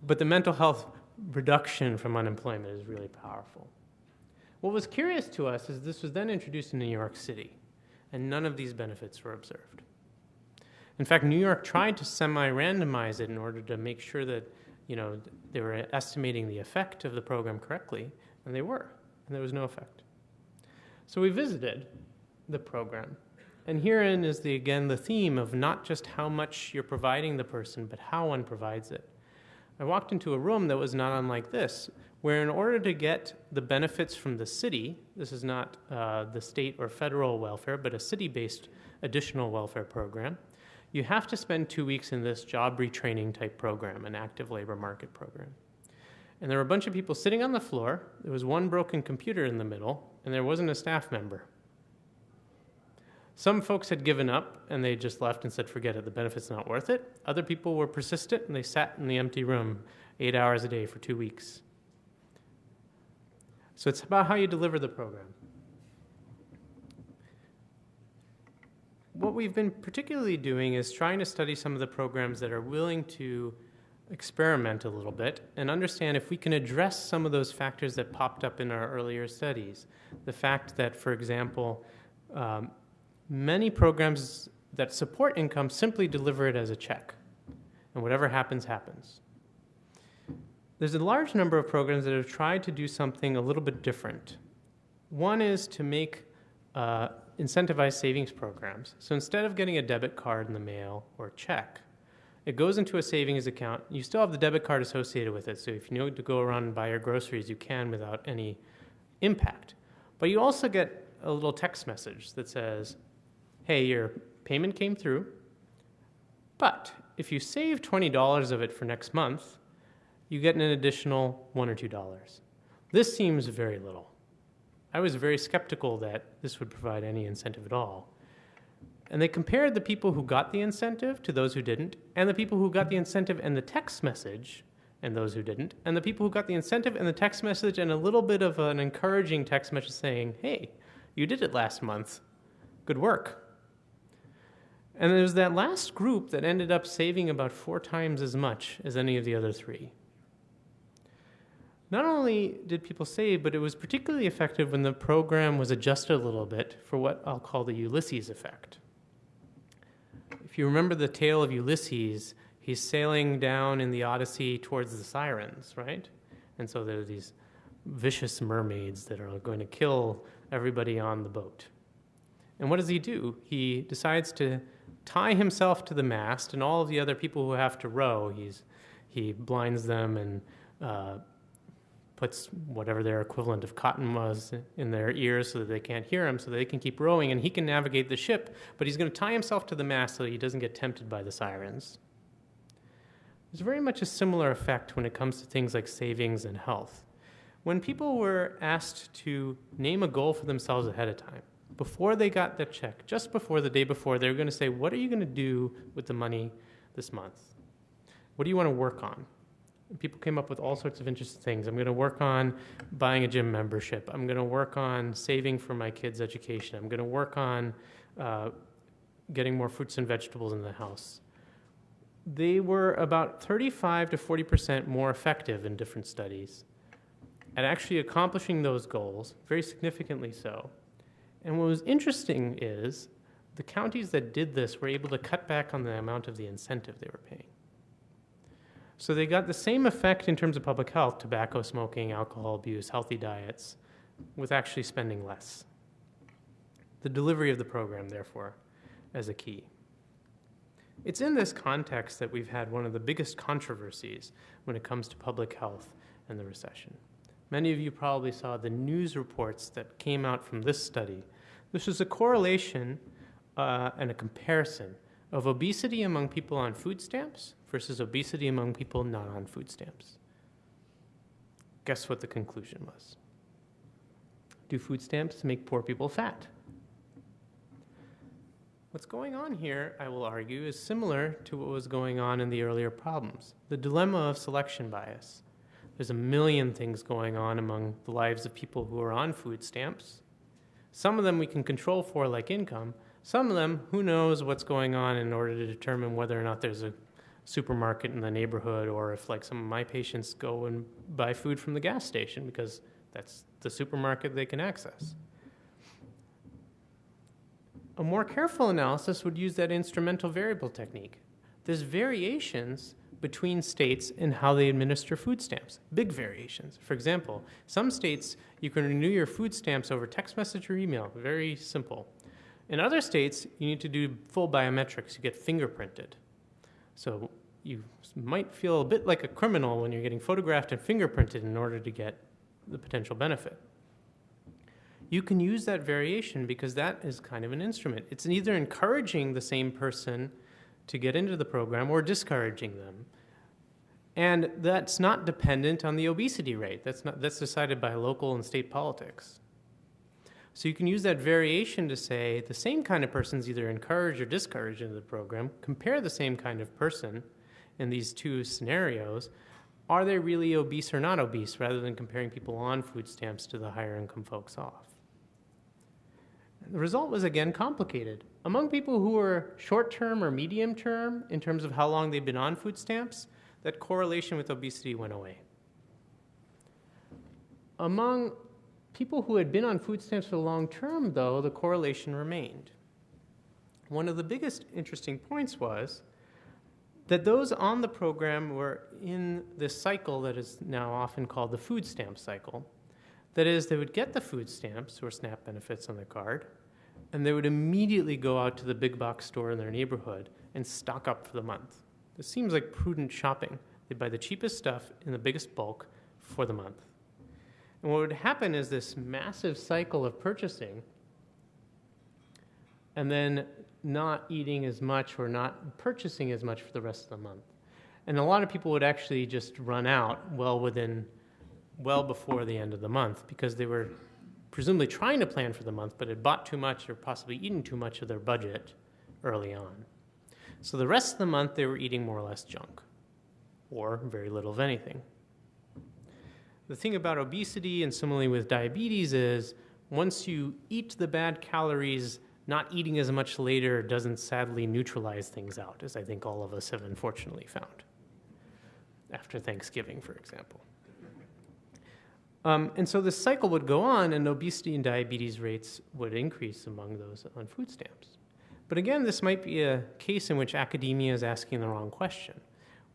But the mental health reduction from unemployment is really powerful. What was curious to us is this was then introduced in New York City, and none of these benefits were observed. In fact, New York tried to semi-randomize it in order to make sure that, you know, they were estimating the effect of the program correctly, and they were, and there was no effect. So we visited the program, and herein is, again, the theme of not just how much you're providing the person, but how one provides it. I walked into a room that was not unlike this, where in order to get the benefits from the city, this is not the state or federal welfare, but a city-based additional welfare program, you have to spend 2 weeks in this job retraining type program, an active labor market program. And there were a bunch of people sitting on the floor. There was one broken computer in the middle, and there wasn't a staff member. Some folks had given up, and they just left and said, forget it, the benefit's not worth it. Other people were persistent, and they sat in the empty room 8 hours a day for 2 weeks. So it's about how you deliver the program. What we've been particularly doing is trying to study some of the programs that are willing to experiment a little bit and understand if we can address some of those factors that popped up in our earlier studies. The fact that, for example, many programs that support income simply deliver it as a check, and whatever happens, happens. There's a large number of programs that have tried to do something a little bit different. One is to make incentivized savings programs. So instead of getting a debit card in the mail or a check, it goes into a savings account. You still have the debit card associated with it, so if you need to go around and buy your groceries, you can without any impact. But you also get a little text message that says, hey, your payment came through, but if you save $20 of it for next month, you get an additional $1 or $2. This seems very little. I was very skeptical that this would provide any incentive at all. And they compared the people who got the incentive to those who didn't, and the people who got the incentive and the text message and those who didn't, and the people who got the incentive and the text message and a little bit of an encouraging text message saying, hey, you did it last month. Good work. And there's that last group that ended up saving about 4 times as much as any of the other 3. Not only did people save, but it was particularly effective when the program was adjusted a little bit for what I'll call the Ulysses effect. If you remember the tale of Ulysses, he's sailing down in the Odyssey towards the Sirens, right? And so there are these vicious mermaids that are going to kill everybody on the boat. And what does he do? He decides to tie himself to the mast, and all of the other people who have to row, he blinds them and puts whatever their equivalent of cotton was in their ears so that they can't hear him, so they can keep rowing, and he can navigate the ship, but he's going to tie himself to the mast so he doesn't get tempted by the sirens. There's very much a similar effect when it comes to things like savings and health. When people were asked to name a goal for themselves ahead of time, before they got that check, just before the day before, they were going to say, what are you going to do with the money this month? What do you want to work on? And people came up with all sorts of interesting things. I'm going to work on buying a gym membership. I'm going to work on saving for my kids' education. I'm going to work on getting more fruits and vegetables in the house. They were about 35 to 40% more effective in different studies at actually accomplishing those goals, very significantly so. And what was interesting is the counties that did this were able to cut back on the amount of the incentive they were paying. So they got the same effect in terms of public health, tobacco smoking, alcohol abuse, healthy diets, with actually spending less. The delivery of the program, therefore, as a key. It's in this context that we've had one of the biggest controversies when it comes to public health and the recession. Many of you probably saw the news reports that came out from this study. This was a correlation and a comparison of obesity among people on food stamps versus obesity among people not on food stamps. Guess what the conclusion was? Do food stamps make poor people fat? What's going on here, I will argue, is similar to what was going on in the earlier problems. The dilemma of selection bias. There's a million things going on among the lives of people who are on food stamps. Some of them we can control for, like income. Some of them, who knows what's going on in order to determine whether or not there's a supermarket in the neighborhood, or if, like, some of my patients go and buy food from the gas station because that's the supermarket they can access. A more careful analysis would use that instrumental variable technique. There's variations between states in how they administer food stamps, big variations. For example, some states you can renew your food stamps over text message or email, very simple. In other states, you need to do full biometrics, you get fingerprinted. So you might feel a bit like a criminal when you're getting photographed and fingerprinted in order to get the potential benefit. You can use that variation because that is kind of an instrument. It's either encouraging the same person to get into the program or discouraging them. And that's not dependent on the obesity rate. That's decided by local and state politics. So you can use that variation to say the same kind of person's either encouraged or discouraged into the program. Compare the same kind of person in these two scenarios. Are they really obese or not obese, rather than comparing people on food stamps to the higher income folks off? The result was, again, complicated. Among people who were short-term or medium-term in terms of how long they'd been on food stamps, that correlation with obesity went away. Among people who had been on food stamps for the long term, though, the correlation remained. One of the biggest interesting points was that those on the program were in this cycle that is now often called the food stamp cycle. That is, they would get the food stamps or SNAP benefits on their card, and they would immediately go out to the big box store in their neighborhood and stock up for the month. This seems like prudent shopping. They'd buy the cheapest stuff in the biggest bulk for the month. And what would happen is this massive cycle of purchasing and then not eating as much or not purchasing as much for the rest of the month. And a lot of people would actually just run out well before the end of the month because they were presumably trying to plan for the month but had bought too much or possibly eaten too much of their budget early on. So the rest of the month they were eating more or less junk or very little of anything. The thing about obesity and similarly with diabetes is once you eat the bad calories, not eating as much later doesn't sadly neutralize things out, as I think all of us have unfortunately found, after Thanksgiving, for example. And so this cycle would go on, and obesity and diabetes rates would increase among those on food stamps. But again, this might be a case in which academia is asking the wrong question.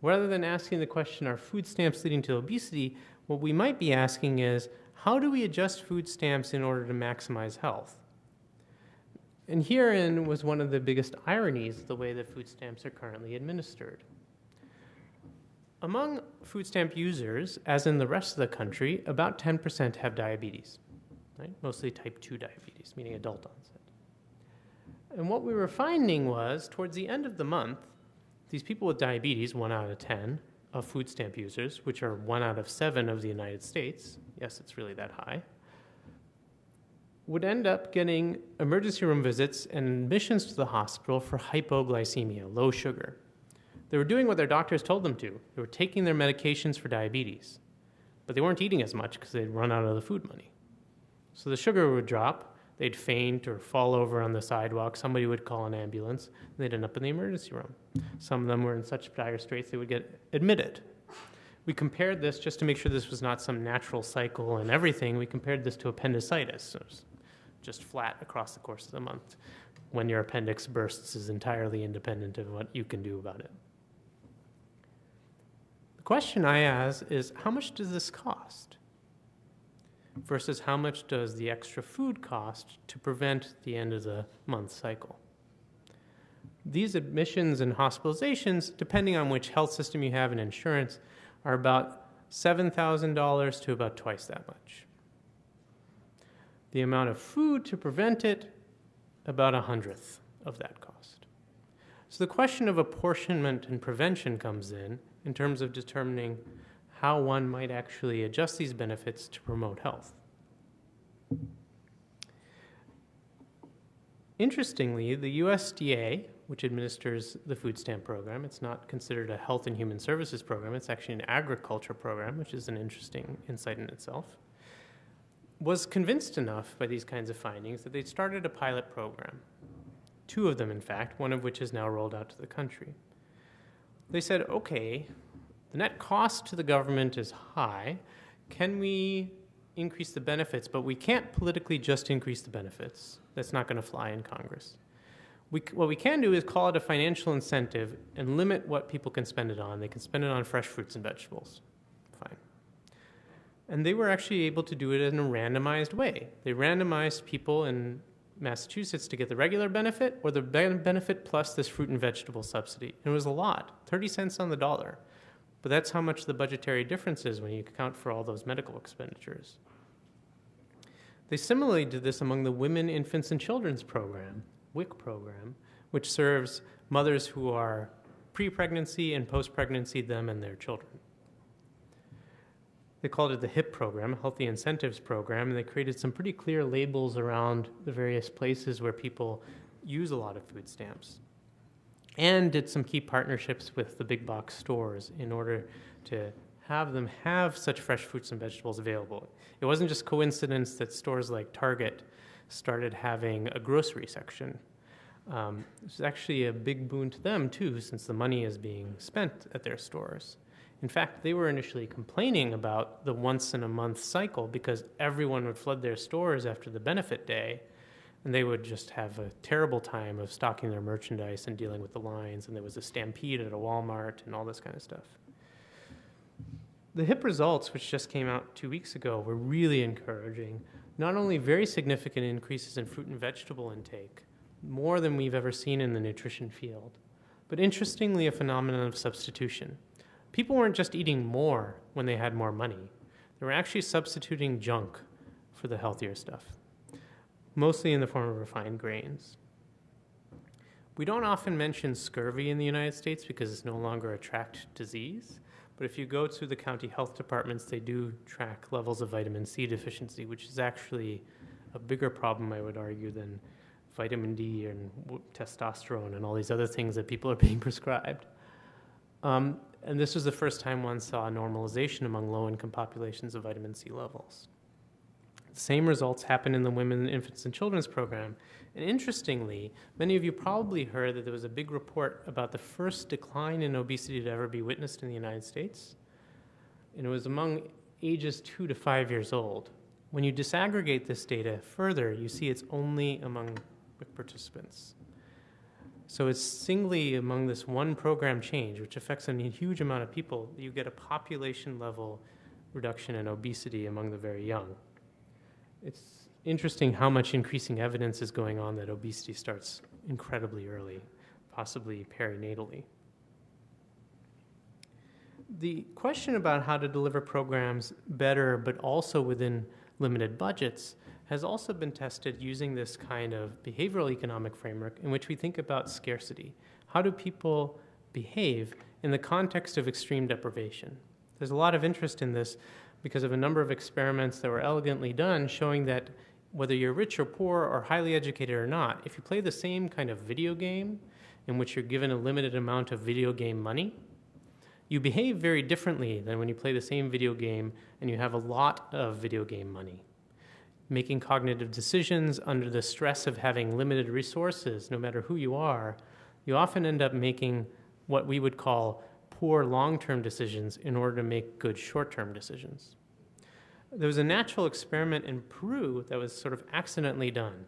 Rather than asking the question, are food stamps leading to obesity, what we might be asking is, how do we adjust food stamps in order to maximize health? And herein was one of the biggest ironies of the way that food stamps are currently administered. Among food stamp users, as in the rest of the country, about 10% have diabetes, right? Mostly type 2 diabetes, meaning adult onset. And what we were finding was, towards the end of the month, these people with diabetes, 1 out of 10 of food stamp users, which are 1 out of 7 of the United States, yes, it's really that high, would end up getting emergency room visits and admissions to the hospital for hypoglycemia, low sugar. They were doing what their doctors told them to. They were taking their medications for diabetes, but they weren't eating as much because they'd run out of the food money. So the sugar would drop, they'd faint or fall over on the sidewalk, somebody would call an ambulance, and they'd end up in the emergency room. Some of them were in such dire straits they would get admitted. We compared this, just to make sure this was not some natural cycle and everything, we compared this to appendicitis. So it was just flat across the course of the month. When your appendix bursts is entirely independent of what you can do about it. The question I ask is, how much does this cost? Versus how much does the extra food cost to prevent the end of the month cycle? These admissions and hospitalizations, depending on which health system you have and insurance, are about $7,000 to about twice that much. The amount of food to prevent it, about 1/100th of that cost. So the question of apportionment and prevention comes in terms of determining how one might actually adjust these benefits to promote health. Interestingly, the USDA, which administers the food stamp program, it's not considered a health and human services program, it's actually an agriculture program, which is an interesting insight in itself, was convinced enough by these kinds of findings that they'd started a pilot program. 2 of them, in fact, one of which is now rolled out to the country. They said, okay, the net cost to the government is high. Can we increase the benefits? But we can't politically just increase the benefits. That's not going to fly in Congress. What we can do is call it a financial incentive and limit what people can spend it on. They can spend it on fresh fruits and vegetables. Fine. And they were actually able to do it in a randomized way. They randomized people in Massachusetts to get the regular benefit or the benefit plus this fruit and vegetable subsidy. And it was a lot, 30 cents on the dollar. But that's how much the budgetary difference is when you account for all those medical expenditures. They similarly did this among the Women, Infants, and Children's program, WIC program, which serves mothers who are pre-pregnancy and post-pregnancy, them and their children. They called it the HIP program, Healthy Incentives Program, and they created some pretty clear labels around the various places where people use a lot of food stamps, and did some key partnerships with the big box stores in order to have them have such fresh fruits and vegetables available. It wasn't just coincidence that stores like Target started having a grocery section. It's actually a big boon to them, too, since the money is being spent at their stores. In fact, they were initially complaining about the once-in-a-month cycle because everyone would flood their stores after the benefit day, and they would just have a terrible time of stocking their merchandise and dealing with the lines, and there was a stampede at a Walmart and all this kind of stuff. The HIP results, which just came out 2 weeks ago, were really encouraging. Not only very significant increases in fruit and vegetable intake, more than we've ever seen in the nutrition field, but interestingly, a phenomenon of substitution. People weren't just eating more when they had more money. They were actually substituting junk for the healthier stuff, mostly in the form of refined grains. We don't often mention scurvy in the United States because it's no longer a tracked disease, but if you go to the county health departments, they do track levels of vitamin C deficiency, which is actually a bigger problem, I would argue, than vitamin D and testosterone and all these other things that people are being prescribed. And this was the first time one saw a normalization among low-income populations of vitamin C levels. The same results happened in the Women, Infants, and Children's program. And interestingly, many of you probably heard that there was a big report about the first decline in obesity to ever be witnessed in the United States. And it was among ages 2 to 5 years old. When you disaggregate this data further, you see it's only among participants. So it's singly among this one program change, which affects a huge amount of people, you get a population-level reduction in obesity among the very young. It's interesting how much increasing evidence is going on that obesity starts incredibly early, possibly perinatally. The question about how to deliver programs better, but also within limited budgets, has also been tested using this kind of behavioral economic framework in which we think about scarcity. How do people behave in the context of extreme deprivation? There's a lot of interest in this because of a number of experiments that were elegantly done showing that whether you're rich or poor or highly educated or not, if you play the same kind of video game in which you're given a limited amount of video game money, you behave very differently than when you play the same video game and you have a lot of video game money. Making cognitive decisions under the stress of having limited resources, no matter who you are, you often end up making what we would call poor long-term decisions in order to make good short-term decisions. There was a natural experiment in Peru that was sort of accidentally done.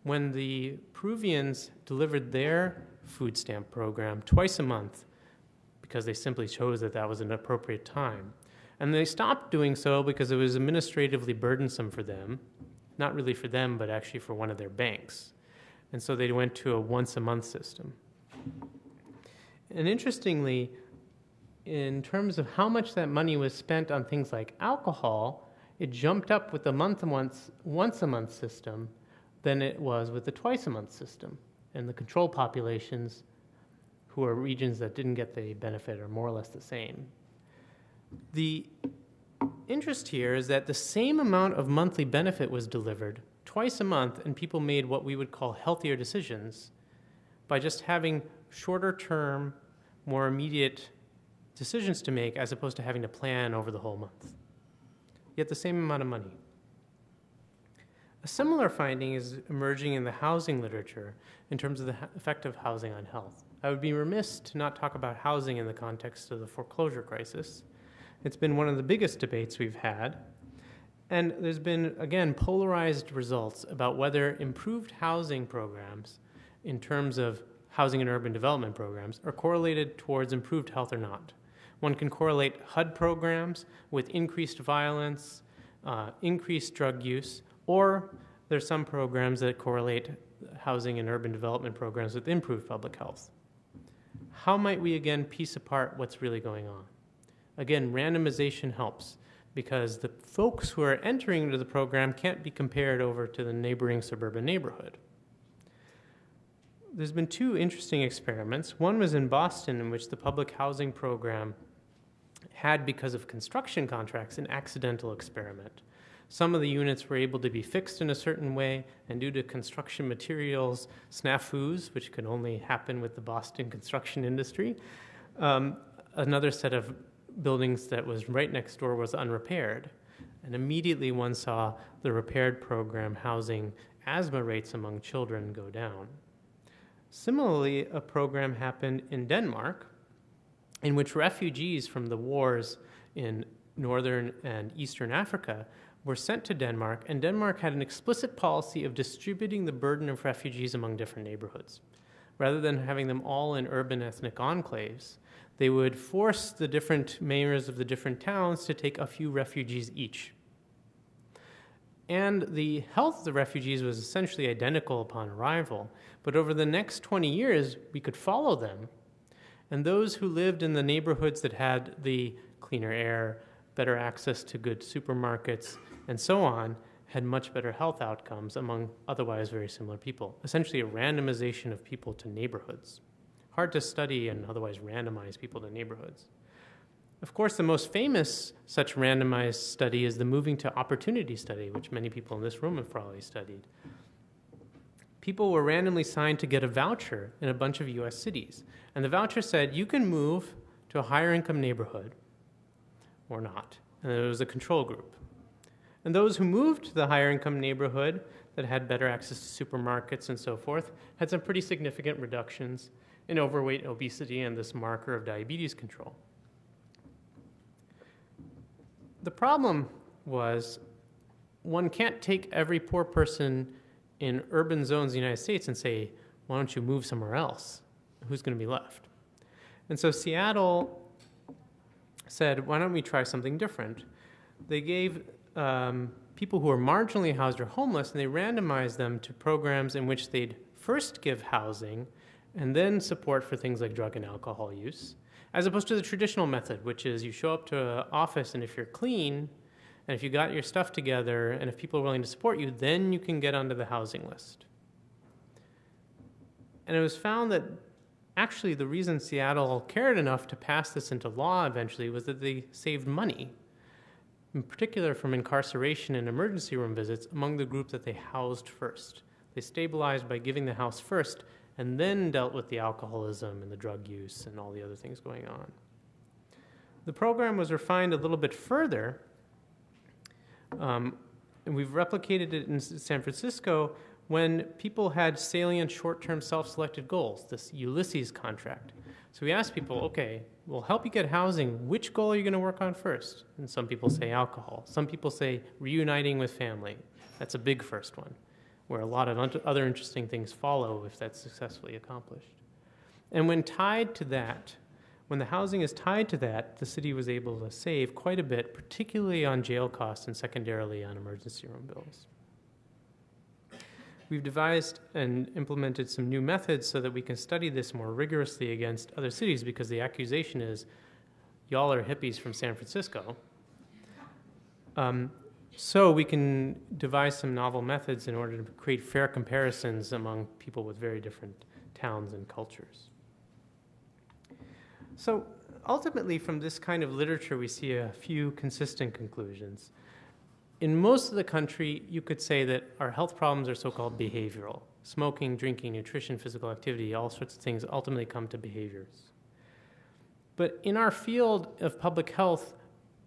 When the Peruvians delivered their food stamp program twice a month, because they simply chose that that was an appropriate time, and they stopped doing so because it was administratively burdensome for them, not really for them, but actually for one of their banks. And so they went to a once-a-month system. And interestingly, in terms of how much that money was spent on things like alcohol, it jumped up with the once-a-month system than it was with the twice-a-month system. And the control populations, who are regions that didn't get the benefit, are more or less the same. The interest here is that the same amount of monthly benefit was delivered twice a month, and people made what we would call healthier decisions by just having shorter term, more immediate decisions to make as opposed to having to plan over the whole month. Yet the same amount of money. A similar finding is emerging in the housing literature in terms of the effect of housing on health. I would be remiss to not talk about housing in the context of the foreclosure crisis. It's been one of the biggest debates we've had. And there's been, again, polarized results about whether improved housing programs in terms of housing and urban development programs are correlated towards improved health or not. One can correlate HUD programs with increased violence, increased drug use, or there's some programs that correlate housing and urban development programs with improved public health. How might we, again, piece apart what's really going on? Again, randomization helps because the folks who are entering into the program can't be compared over to the neighboring suburban neighborhood. there's been two interesting experiments. One was in Boston, in which the public housing program had, because of construction contracts, an accidental experiment. Some of the units were able to be fixed in a certain way, and due to construction materials snafus, which could only happen with the Boston construction industry, another set of buildings that was right next door was unrepaired. And immediately one saw the repaired program housing asthma rates among children go down. Similarly, a program happened in Denmark in which refugees from the wars in northern and eastern Africa were sent to Denmark, and Denmark had an explicit policy of distributing the burden of refugees among different neighborhoods. Rather than having them all in urban ethnic enclaves, they would force the different mayors of the different towns to take a few refugees each. And the health of the refugees was essentially identical upon arrival, but over the next 20 years, we could follow them. And those who lived in the neighborhoods that had the cleaner air, better access to good supermarkets, and so on, had much better health outcomes among otherwise very similar people. Essentially a randomization of people to neighborhoods. Hard to study and otherwise randomize people to neighborhoods. Of course, the most famous such randomized study is the Moving to Opportunity study, which many people in this room have probably studied. People were randomly assigned to get a voucher in a bunch of US cities. And the voucher said, you can move to a higher income neighborhood or not. And there was a control group. And those who moved to the higher income neighborhood that had better access to supermarkets and so forth had some pretty significant reductions in overweight, obesity, and this marker of diabetes control. The problem was one can't take every poor person in urban zones of the United States and say, why don't you move somewhere else? Who's going to be left? And so Seattle said, why don't we try something different? They gave people who are marginally housed or homeless, and they randomized them to programs in which they'd first give housing and then support for things like drug and alcohol use, as opposed to the traditional method, which is you show up to an office, and if you're clean, and if you got your stuff together, and if people are willing to support you, then you can get onto the housing list. And it was found that actually the reason Seattle cared enough to pass this into law eventually was that they saved money, in particular from incarceration and emergency room visits among the group that they housed first. They stabilized by giving the house first, and then dealt with the alcoholism and the drug use and all the other things going on. The program was refined a little bit further, and we've replicated it in San Francisco when people had salient short-term self-selected goals, this Ulysses contract. So we asked people, okay, we'll help you get housing. Which goal are you going to work on first? And some people say alcohol. Some people say reuniting with family. That's a big first one, where a lot of other interesting things follow if that's successfully accomplished. And when tied to that, when the housing is tied to that, the city was able to save quite a bit, particularly on jail costs and secondarily on emergency room bills. We've devised and implemented some new methods so that we can study this more rigorously against other cities, because the accusation is, y'all are hippies from San Francisco. So we can devise some novel methods in order to create fair comparisons among people with very different towns and cultures. So ultimately, from this kind of literature, we see a few consistent conclusions. In most of the country, you could say that our health problems are so-called behavioral. Smoking, drinking, nutrition, physical activity, all sorts of things ultimately come to behaviors. But in our field of public health,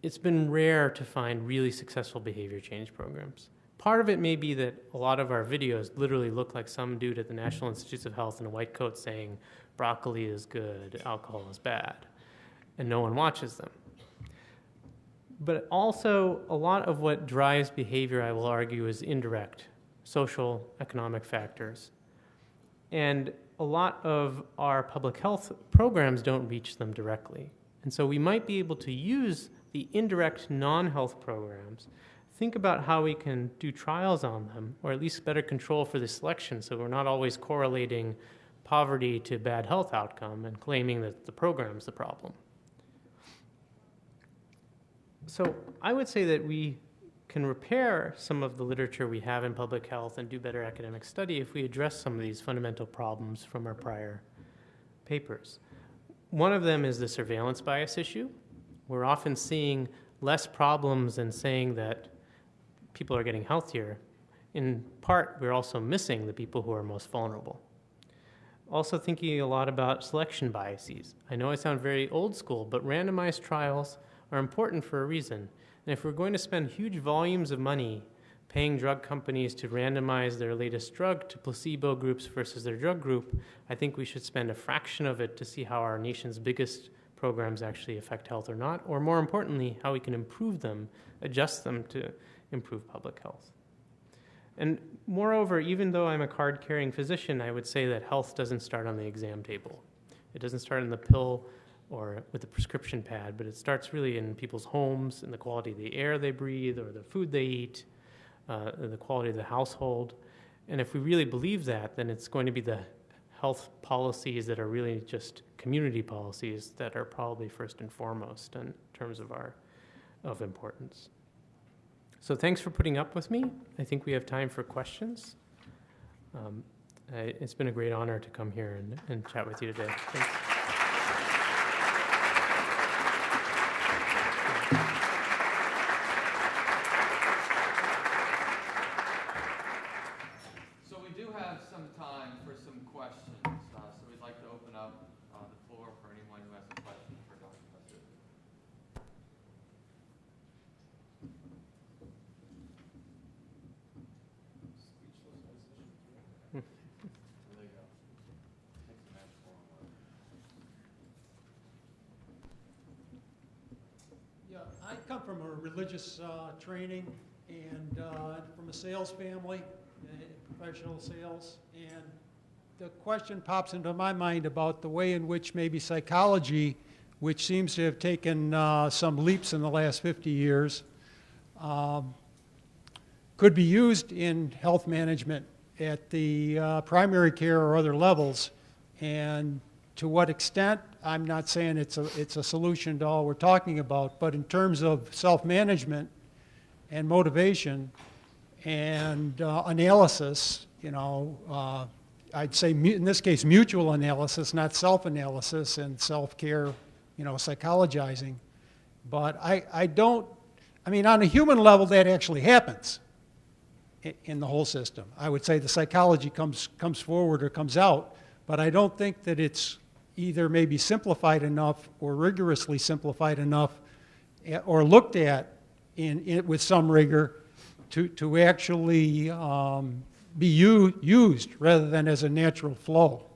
it's been rare to find really successful behavior change programs. Part of it may be that a lot of our videos literally look like some dude at the National Institutes of Health in a white coat saying, broccoli is good, alcohol is bad, and no one watches them. But also, a lot of what drives behavior, I will argue, is indirect, social, economic factors. And a lot of our public health programs don't reach them directly. And so we might be able to use the indirect non-health programs, think about how we can do trials on them, or at least better control for the selection, so we're not always correlating poverty to bad health outcome and claiming that the program's the problem. So I would say that we can repair some of the literature we have in public health and do better academic study if we address some of these fundamental problems from our prior papers. One of them is the surveillance bias issue. We're often seeing less problems and saying that people are getting healthier. In part, we're also missing the people who are most vulnerable. Also thinking a lot about selection biases. I know I sound very old school, but randomized trials are important for a reason. And if we're going to spend huge volumes of money paying drug companies to randomize their latest drug to placebo groups versus their drug group, I think we should spend a fraction of it to see how our nation's biggest programs actually affect health or not, or more importantly, how we can improve them, adjust them to improve public health. And moreover, even though I'm a card-carrying physician, I would say that health doesn't start on the exam table. It doesn't start in the pill or with the prescription pad, but it starts really in people's homes, in the quality of the air they breathe or the food they eat, the quality of the household. And if we really believe that, then it's going to be the health policies that are really just community policies that are probably first and foremost in terms of importance. So thanks for putting up with me. I think we have time for questions. It's been a great honor to come here and chat with you today. Thanks. So we do have some time for some questions. So we'd like to open up the floor for anyone who has a question for Dr. Basu. There you go. Take the match for him. Yeah, I come from a religious training and from a sales family, professional sales, and the question pops into my mind about the way in which maybe psychology, which seems to have taken some leaps in the last 50 years, could be used in health management at the primary care or other levels, and to what extent. I'm not saying it's a solution to all we're talking about, but in terms of self-management and motivation and analysis, I'd say in this case mutual analysis, not self-analysis and self-care, psychologizing. But I mean, on a human level, that actually happens in the whole system. I would say the psychology comes forward or comes out, but I don't think that it's either maybe simplified enough or rigorously simplified enough or looked at with some rigor to actually be used rather than as a natural flow.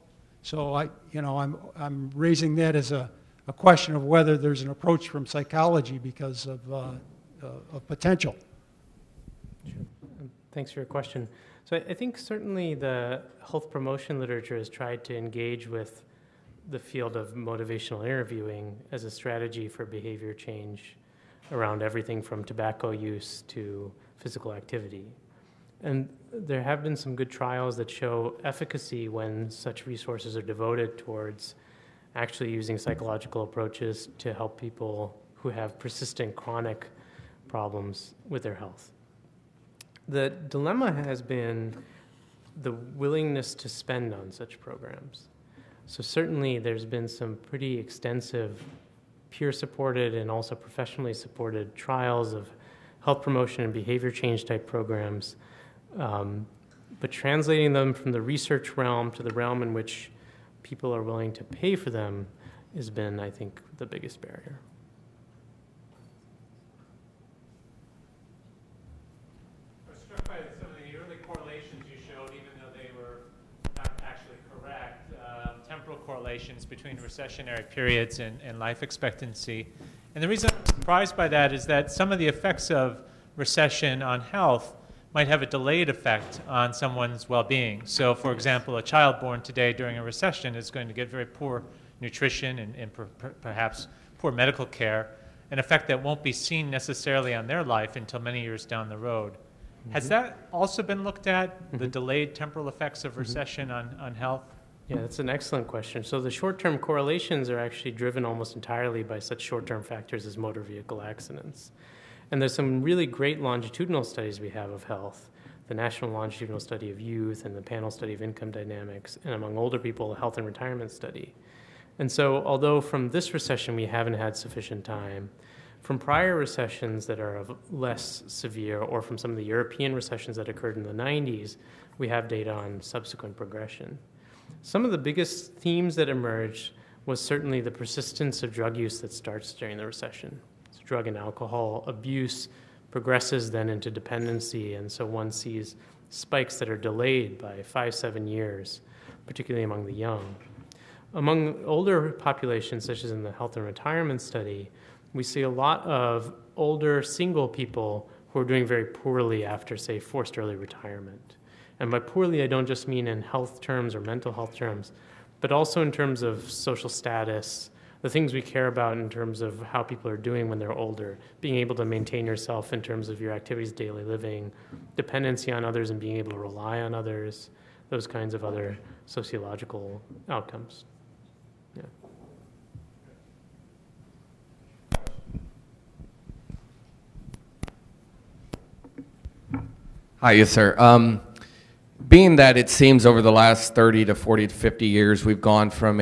So I'm raising that as a question of whether there's an approach from psychology because of potential. Sure. Thanks for your question. So I think certainly the health promotion literature has tried to engage with the field of motivational interviewing as a strategy for behavior change around everything from tobacco use to physical activity. And there have been some good trials that show efficacy when such resources are devoted towards actually using psychological approaches to help people who have persistent chronic problems with their health. The dilemma has been the willingness to spend on such programs. So certainly there's been some pretty extensive peer-supported and also professionally supported trials of health promotion and behavior change type programs, but translating them from the research realm to the realm in which people are willing to pay for them has been, I think, the biggest barrier. I was struck by some of the early correlations you showed, even though they were not actually correct, temporal correlations between recessionary periods and life expectancy. And the reason I'm surprised by that is that some of the effects of recession on health might have a delayed effect on someone's well-being. So, for example, a child born today during a recession is going to get very poor nutrition and perhaps poor medical care, an effect that won't be seen necessarily on their life until many years down the road. Mm-hmm. Has that also been looked at, the delayed temporal effects of recession on health? Yeah, that's an excellent question. So the short-term correlations are actually driven almost entirely by such short-term factors as motor vehicle accidents. And there's some really great longitudinal studies we have of health, the National Longitudinal Study of Youth and the Panel Study of Income Dynamics, and among older people, the Health and Retirement Study. And so although from this recession we haven't had sufficient time, from prior recessions that are of less severe, or from some of the European recessions that occurred in the 90s, we have data on subsequent progression. Some of the biggest themes that emerged was certainly the persistence of drug use that starts during the recession. So drug and alcohol abuse progresses then into dependency, and so one sees spikes that are delayed by 5-7 years, particularly among the young. Among older populations, such as in the Health and Retirement Study, we see a lot of older single people who are doing very poorly after, say, forced early retirement. And by poorly, I don't just mean in health terms or mental health terms, but also in terms of social status, the things we care about in terms of how people are doing when they're older, being able to maintain yourself in terms of your activities, daily living, dependency on others and being able to rely on others, those kinds of other sociological outcomes. Yeah. Hi, yes, sir. Being that it seems over the last 30 to 40 to 50 years, we've gone from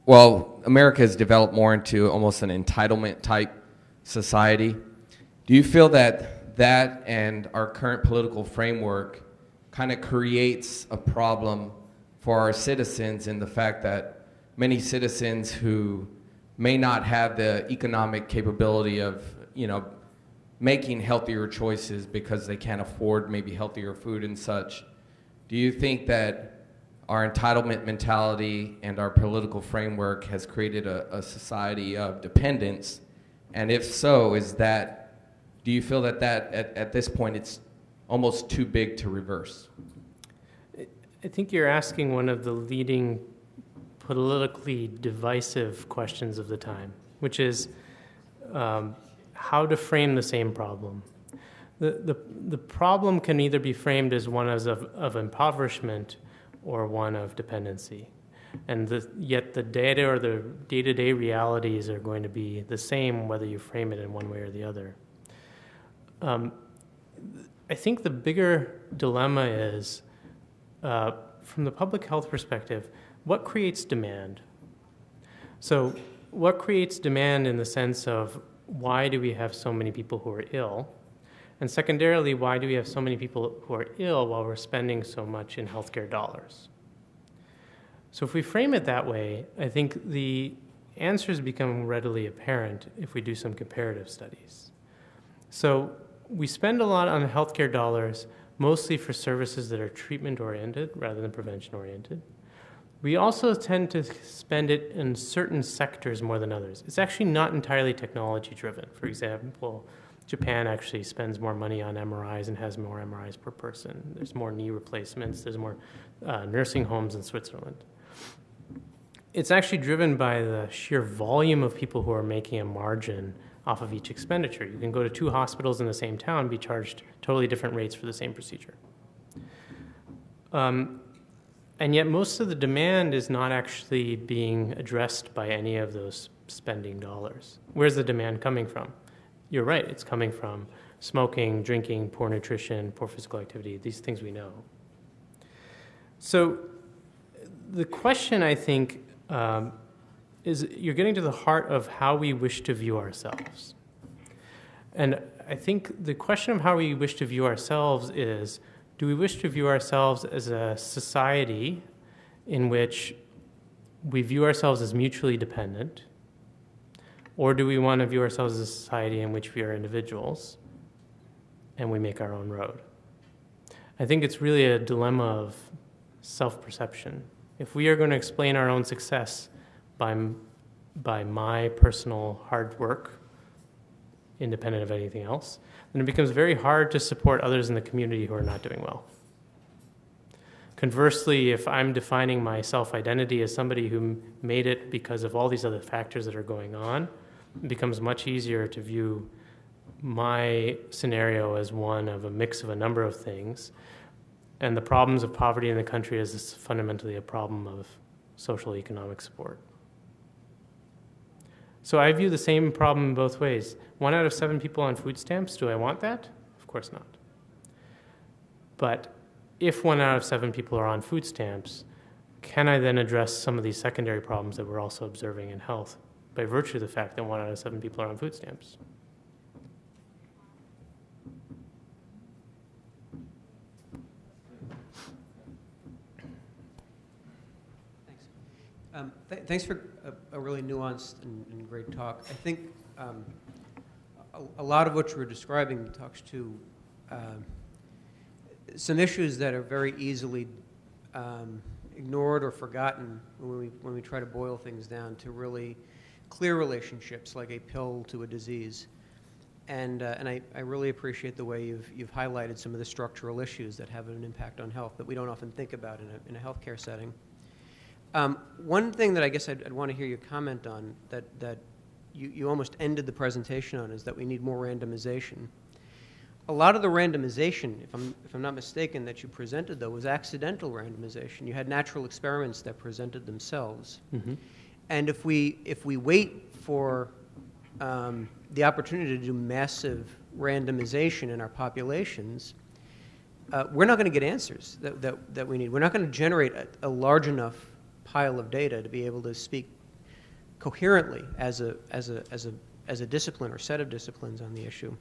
America has developed more into almost an entitlement type society. Do you feel that that and our current political framework kind of creates a problem for our citizens in the fact that many citizens who may not have the economic capability of, making healthier choices because they can't afford maybe healthier food and such, do you think that our entitlement mentality and our political framework has created a society of dependence? And if so, do you feel that at this point it's almost too big to reverse? I think you're asking one of the leading politically divisive questions of the time, which is how to frame the same problem. The problem can either be framed as one of impoverishment or one of dependency. And yet the data or the day-to-day realities are going to be the same whether you frame it in one way or the other. I think the bigger dilemma is, from the public health perspective, what creates demand? So what creates demand in the sense of why do we have so many people who are ill? And secondarily, why do we have so many people who are ill while we're spending so much in healthcare dollars? So if we frame it that way, I think the answers become readily apparent if we do some comparative studies. So we spend a lot on healthcare dollars, mostly for services that are treatment-oriented rather than prevention-oriented. We also tend to spend it in certain sectors more than others. It's actually not entirely technology-driven. For example, Japan actually spends more money on MRIs and has more MRIs per person. There's more knee replacements. There's more nursing homes in Switzerland. It's actually driven by the sheer volume of people who are making a margin off of each expenditure. You can go to 2 hospitals in the same town and be charged totally different rates for the same procedure. And yet most of the demand is not actually being addressed by any of those spending dollars. Where's the demand coming from? You're right, it's coming from smoking, drinking, poor nutrition, poor physical activity, these things we know. So the question, I think, is you're getting to the heart of how we wish to view ourselves. And I think the question of how we wish to view ourselves is, do we wish to view ourselves as a society in which we view ourselves as mutually dependent, or do we want to view ourselves as a society in which we are individuals and we make our own road? I think it's really a dilemma of self-perception. If we are going to explain our own success by my personal hard work, independent of anything else, then it becomes very hard to support others in the community who are not doing well. Conversely, if I'm defining my self-identity as somebody who made it because of all these other factors that are going on, it becomes much easier to view my scenario as one of a mix of a number of things, and the problems of poverty in the country is fundamentally a problem of social economic support. So I view the same problem in both ways. 1 out of 7 people on food stamps, do I want that? Of course not. But if 1 out of 7 people are on food stamps, can I then address some of these secondary problems that we're also observing in health by virtue of the fact that 1 out of 7 people are on food stamps? Thanks for a really nuanced and great talk. I think a lot of what you were describing talks to some issues that are very easily ignored or forgotten when we try to boil things down to really clear relationships, like a pill to a disease. And I really appreciate the way you've highlighted some of the structural issues that have an impact on health that we don't often think about in a healthcare setting. One thing that I guess I'd want to hear your comment on that you almost ended the presentation on is that we need more randomization. A lot of the randomization, if I'm not mistaken, that you presented, though, was accidental randomization. You had natural experiments that presented themselves. Mm-hmm. And if we wait for the opportunity to do massive randomization in our populations, we're not going to get answers that we need. We're not going to generate a large enough pile of data to be able to speak coherently as a discipline or set of disciplines on the issue.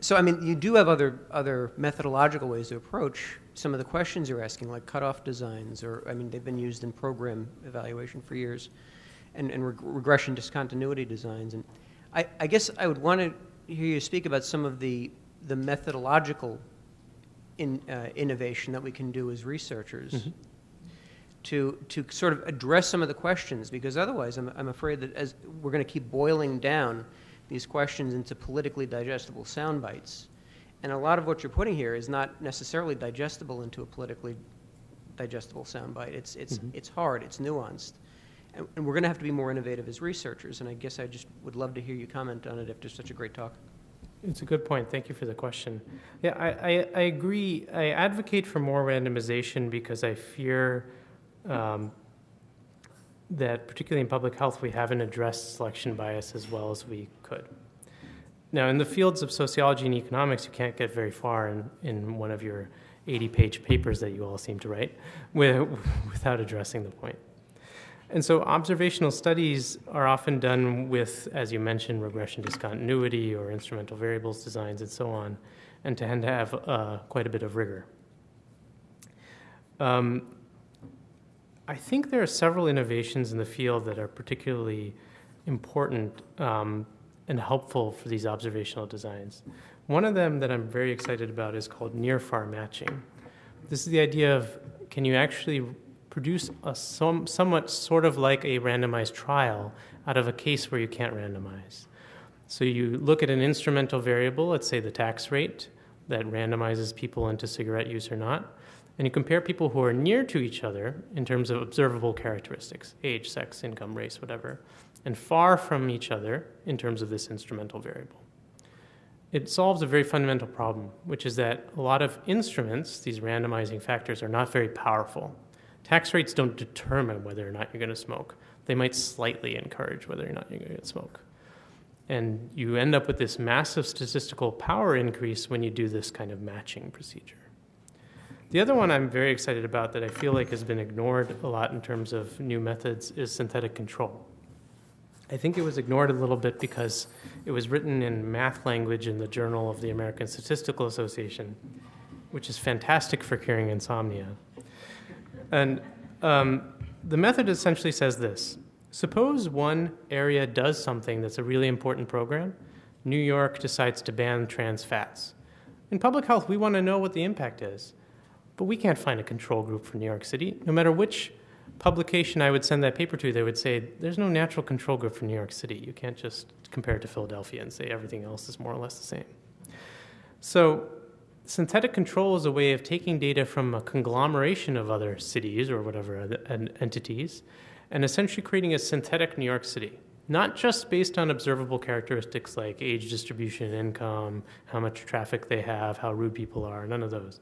So, I mean, you do have other methodological ways to approach some of the questions you're asking, like cutoff designs, or, I mean, they've been used in program evaluation for years, and regression discontinuity designs. And I guess I would want to hear you speak about some of the methodological innovation that we can do as researchers. Mm-hmm. To sort of address some of the questions, because otherwise I'm afraid that as we're going to keep boiling down these questions into politically digestible sound bites. And a lot of what you're putting here is not necessarily digestible into a politically digestible sound bite. It's hard, it's nuanced. And we're going to have to be more innovative as researchers, and I guess I just would love to hear you comment on it after such a great talk. It's a good point. Thank you for the question. Yeah, I agree. I advocate for more randomization because I fear that particularly in public health, we haven't addressed selection bias as well as we could. Now, in the fields of sociology and economics, you can't get very far in one of your 80-page papers that you all seem to write without addressing the point. And so observational studies are often done with, as you mentioned, regression discontinuity or instrumental variables designs and so on, and tend to have quite a bit of rigor. I think there are several innovations in the field that are particularly important and helpful for these observational designs. One of them that I'm very excited about is called near-far matching. This is the idea of, can you actually produce a somewhat sort of like a randomized trial out of a case where you can't randomize? So you look at an instrumental variable, let's say the tax rate, that randomizes people into cigarette use or not, and you compare people who are near to each other in terms of observable characteristics, age, sex, income, race, whatever, and far from each other in terms of this instrumental variable. It solves a very fundamental problem, which is that a lot of instruments, these randomizing factors, are not very powerful. Tax rates don't determine whether or not you're going to smoke. They might slightly encourage whether or not you're going to smoke. And you end up with this massive statistical power increase when you do this kind of matching procedure. The other one I'm very excited about that I feel like has been ignored a lot in terms of new methods is synthetic control. I think it was ignored a little bit because it was written in math language in the Journal of the American Statistical Association, which is fantastic for curing insomnia. And the method essentially says this. Suppose one area does something that's a really important program. New York decides to ban trans fats. In public health, we want to know what the impact is. But we can't find a control group for New York City. No matter which publication I would send that paper to, they would say, there's no natural control group for New York City. You can't just compare it to Philadelphia and say everything else is more or less the same. So synthetic control is a way of taking data from a conglomeration of other cities or whatever entities and essentially creating a synthetic New York City, not just based on observable characteristics like age distribution, income, how much traffic they have, how rude people are, none of those,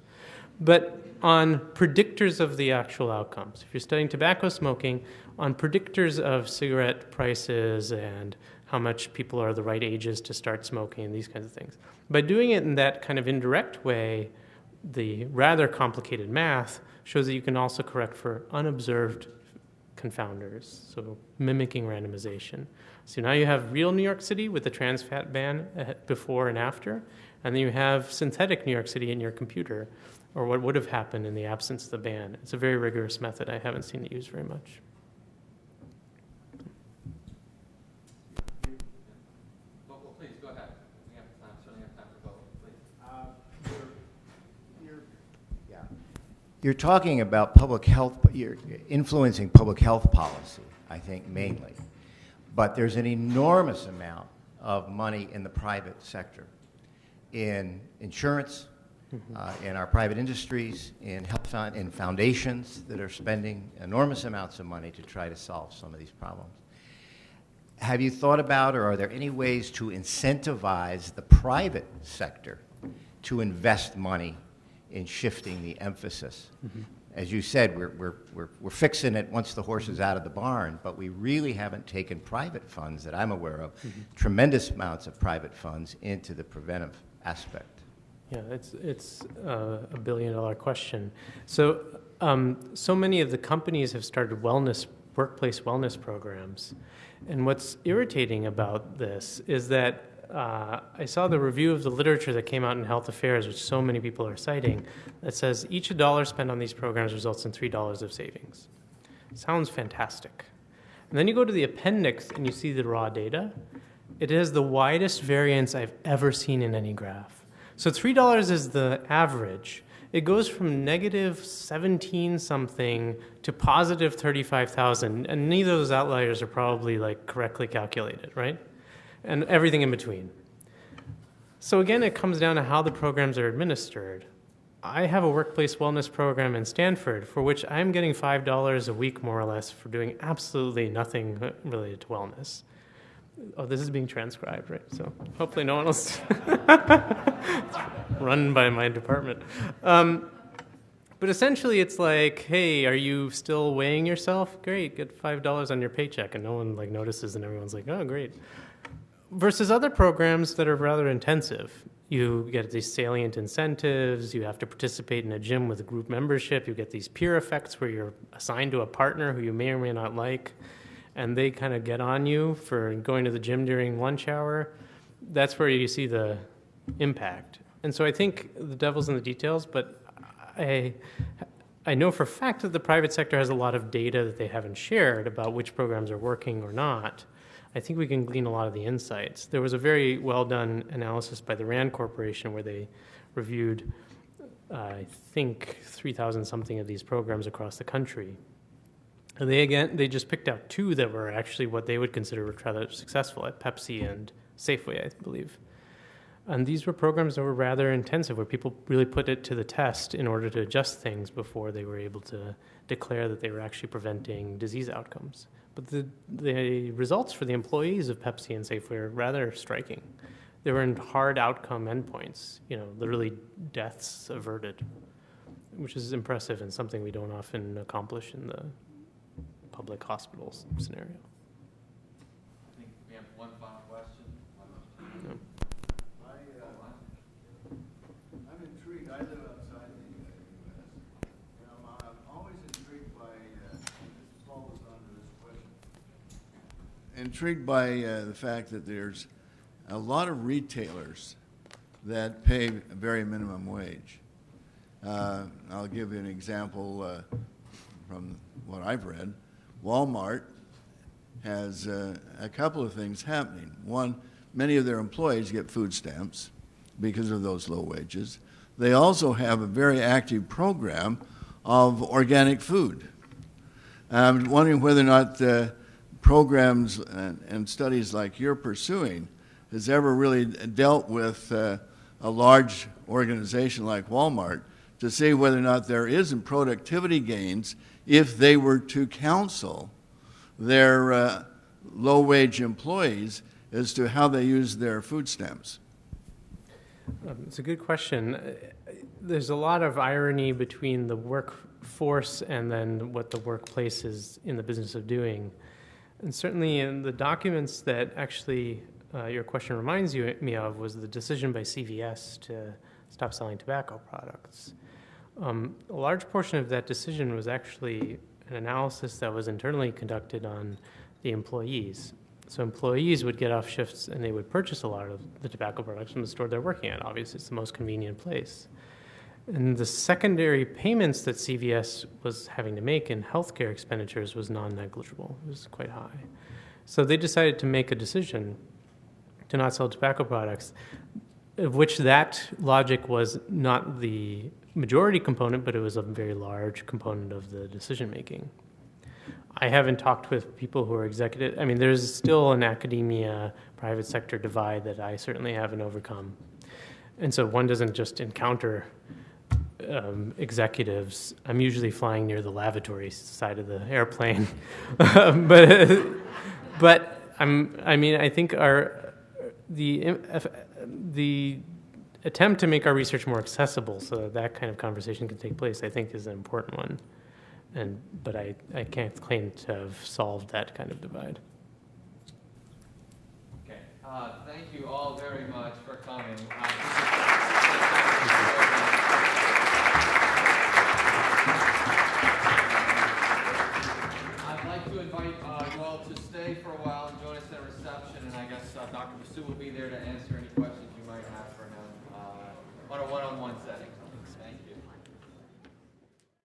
but on predictors of the actual outcomes. If you're studying tobacco smoking, on predictors of cigarette prices and how much people are the right ages to start smoking, these kinds of things. By doing it in that kind of indirect way, the rather complicated math shows that you can also correct for unobserved confounders, so mimicking randomization. So now you have real New York City with the trans fat ban before and after, and then you have synthetic New York City in your computer, or what would have happened in the absence of the ban. It's a very rigorous method. I haven't seen it used very much. Well, please, go ahead. We have time, certainly have time for both, please. You're talking about public health, you're influencing public health policy, I think, mainly. But there's an enormous amount of money in the private sector, in insurance, in our private industries, in health in foundations that are spending enormous amounts of money to try to solve some of these problems. Have you thought about, or are there any ways to incentivize the private sector to invest money in shifting the emphasis? As you said, we're fixing it once the horse is out of the barn, but we really haven't taken private funds that I'm aware of, tremendous amounts of private funds, into the preventive aspect. Yeah, it's a billion-dollar question. So, so many of the companies have started workplace wellness programs, and what's irritating about this is that I saw the review of the literature that came out in Health Affairs, which so many people are citing, that says each $1 spent on these programs results in $3 of savings. Sounds fantastic. And then you go to the appendix and you see the raw data. It has the widest variance I've ever seen in any graph. So $3 is the average. It goes from negative 17 something to positive 35,000, and neither of those outliers are probably like correctly calculated, right? And everything in between. So again, it comes down to how the programs are administered. I have a workplace wellness program in Stanford for which I'm getting $5 a week, more or less, for doing absolutely nothing related to wellness. Oh, this is being transcribed, right? So hopefully no one else. It's run by my department. But essentially it's like, hey, are you still weighing yourself? Great, get $5 on your paycheck, and no one like notices, and everyone's like, oh, great. Versus other programs that are rather intensive. You get these salient incentives, you have to participate in a gym with a group membership, you get these peer effects where you're assigned to a partner who you may or may not like, and they kind of get on you for going to the gym during lunch hour. That's where you see the impact. And so I think the devil's in the details, but I know for a fact that the private sector has a lot of data that they haven't shared about which programs are working or not. I think we can glean a lot of the insights. There was a very well-done analysis by the RAND Corporation where they reviewed, I think, 3,000 something of these programs across the country. And they just picked out 2 that were actually what they would consider rather successful, at Pepsi and Safeway, I believe. And these were programs that were rather intensive, where people really put it to the test in order to adjust things before they were able to declare that they were actually preventing disease outcomes. But the results for the employees of Pepsi and Safeway are rather striking. They were in hard outcome endpoints, literally deaths averted, which is impressive and something we don't often accomplish in the public hospitals scenario. I think we have one final question. No. I'm intrigued. I live outside the U.S. I'm always intrigued by, this follows on to this question, intrigued by the fact that there's a lot of retailers that pay a very minimum wage. I'll give you an example from what I've read. Walmart has a couple of things happening. One, many of their employees get food stamps because of those low wages. They also have a very active program of organic food. I'm wondering whether or not programs and studies like you're pursuing has ever really dealt with a large organization like Walmart to see whether or not there isn't productivity gains if they were to counsel their low-wage employees as to how they use their food stamps. It's a good question. There's a lot of irony between the workforce and then what the workplace is in the business of doing. And certainly in the documents that actually your question reminds me of was the decision by CVS to stop selling tobacco products. A large portion of that decision was actually an analysis that was internally conducted on the employees. So employees would get off shifts and they would purchase a lot of the tobacco products from the store they're working at. Obviously, it's the most convenient place. And the secondary payments that CVS was having to make in healthcare expenditures was non-negligible. It was quite high. So they decided to make a decision to not sell tobacco products, of which that logic was not the majority component, but it was a very large component of the decision-making. I haven't talked with people who are executive. I mean, there's still an academia, private sector divide that I certainly haven't overcome. And so one doesn't just encounter executives. I'm usually flying near the lavatory side of the airplane. but I think the attempt to make our research more accessible so that that kind of conversation can take place, I think, is an important one. But I can't claim to have solved that kind of divide. Okay. Thank you all very much for coming. I'd like to invite you all to stay for a while and join us at reception, and I guess Dr. Basu will be there to answer any questions you might have for him on a one-on-one setting.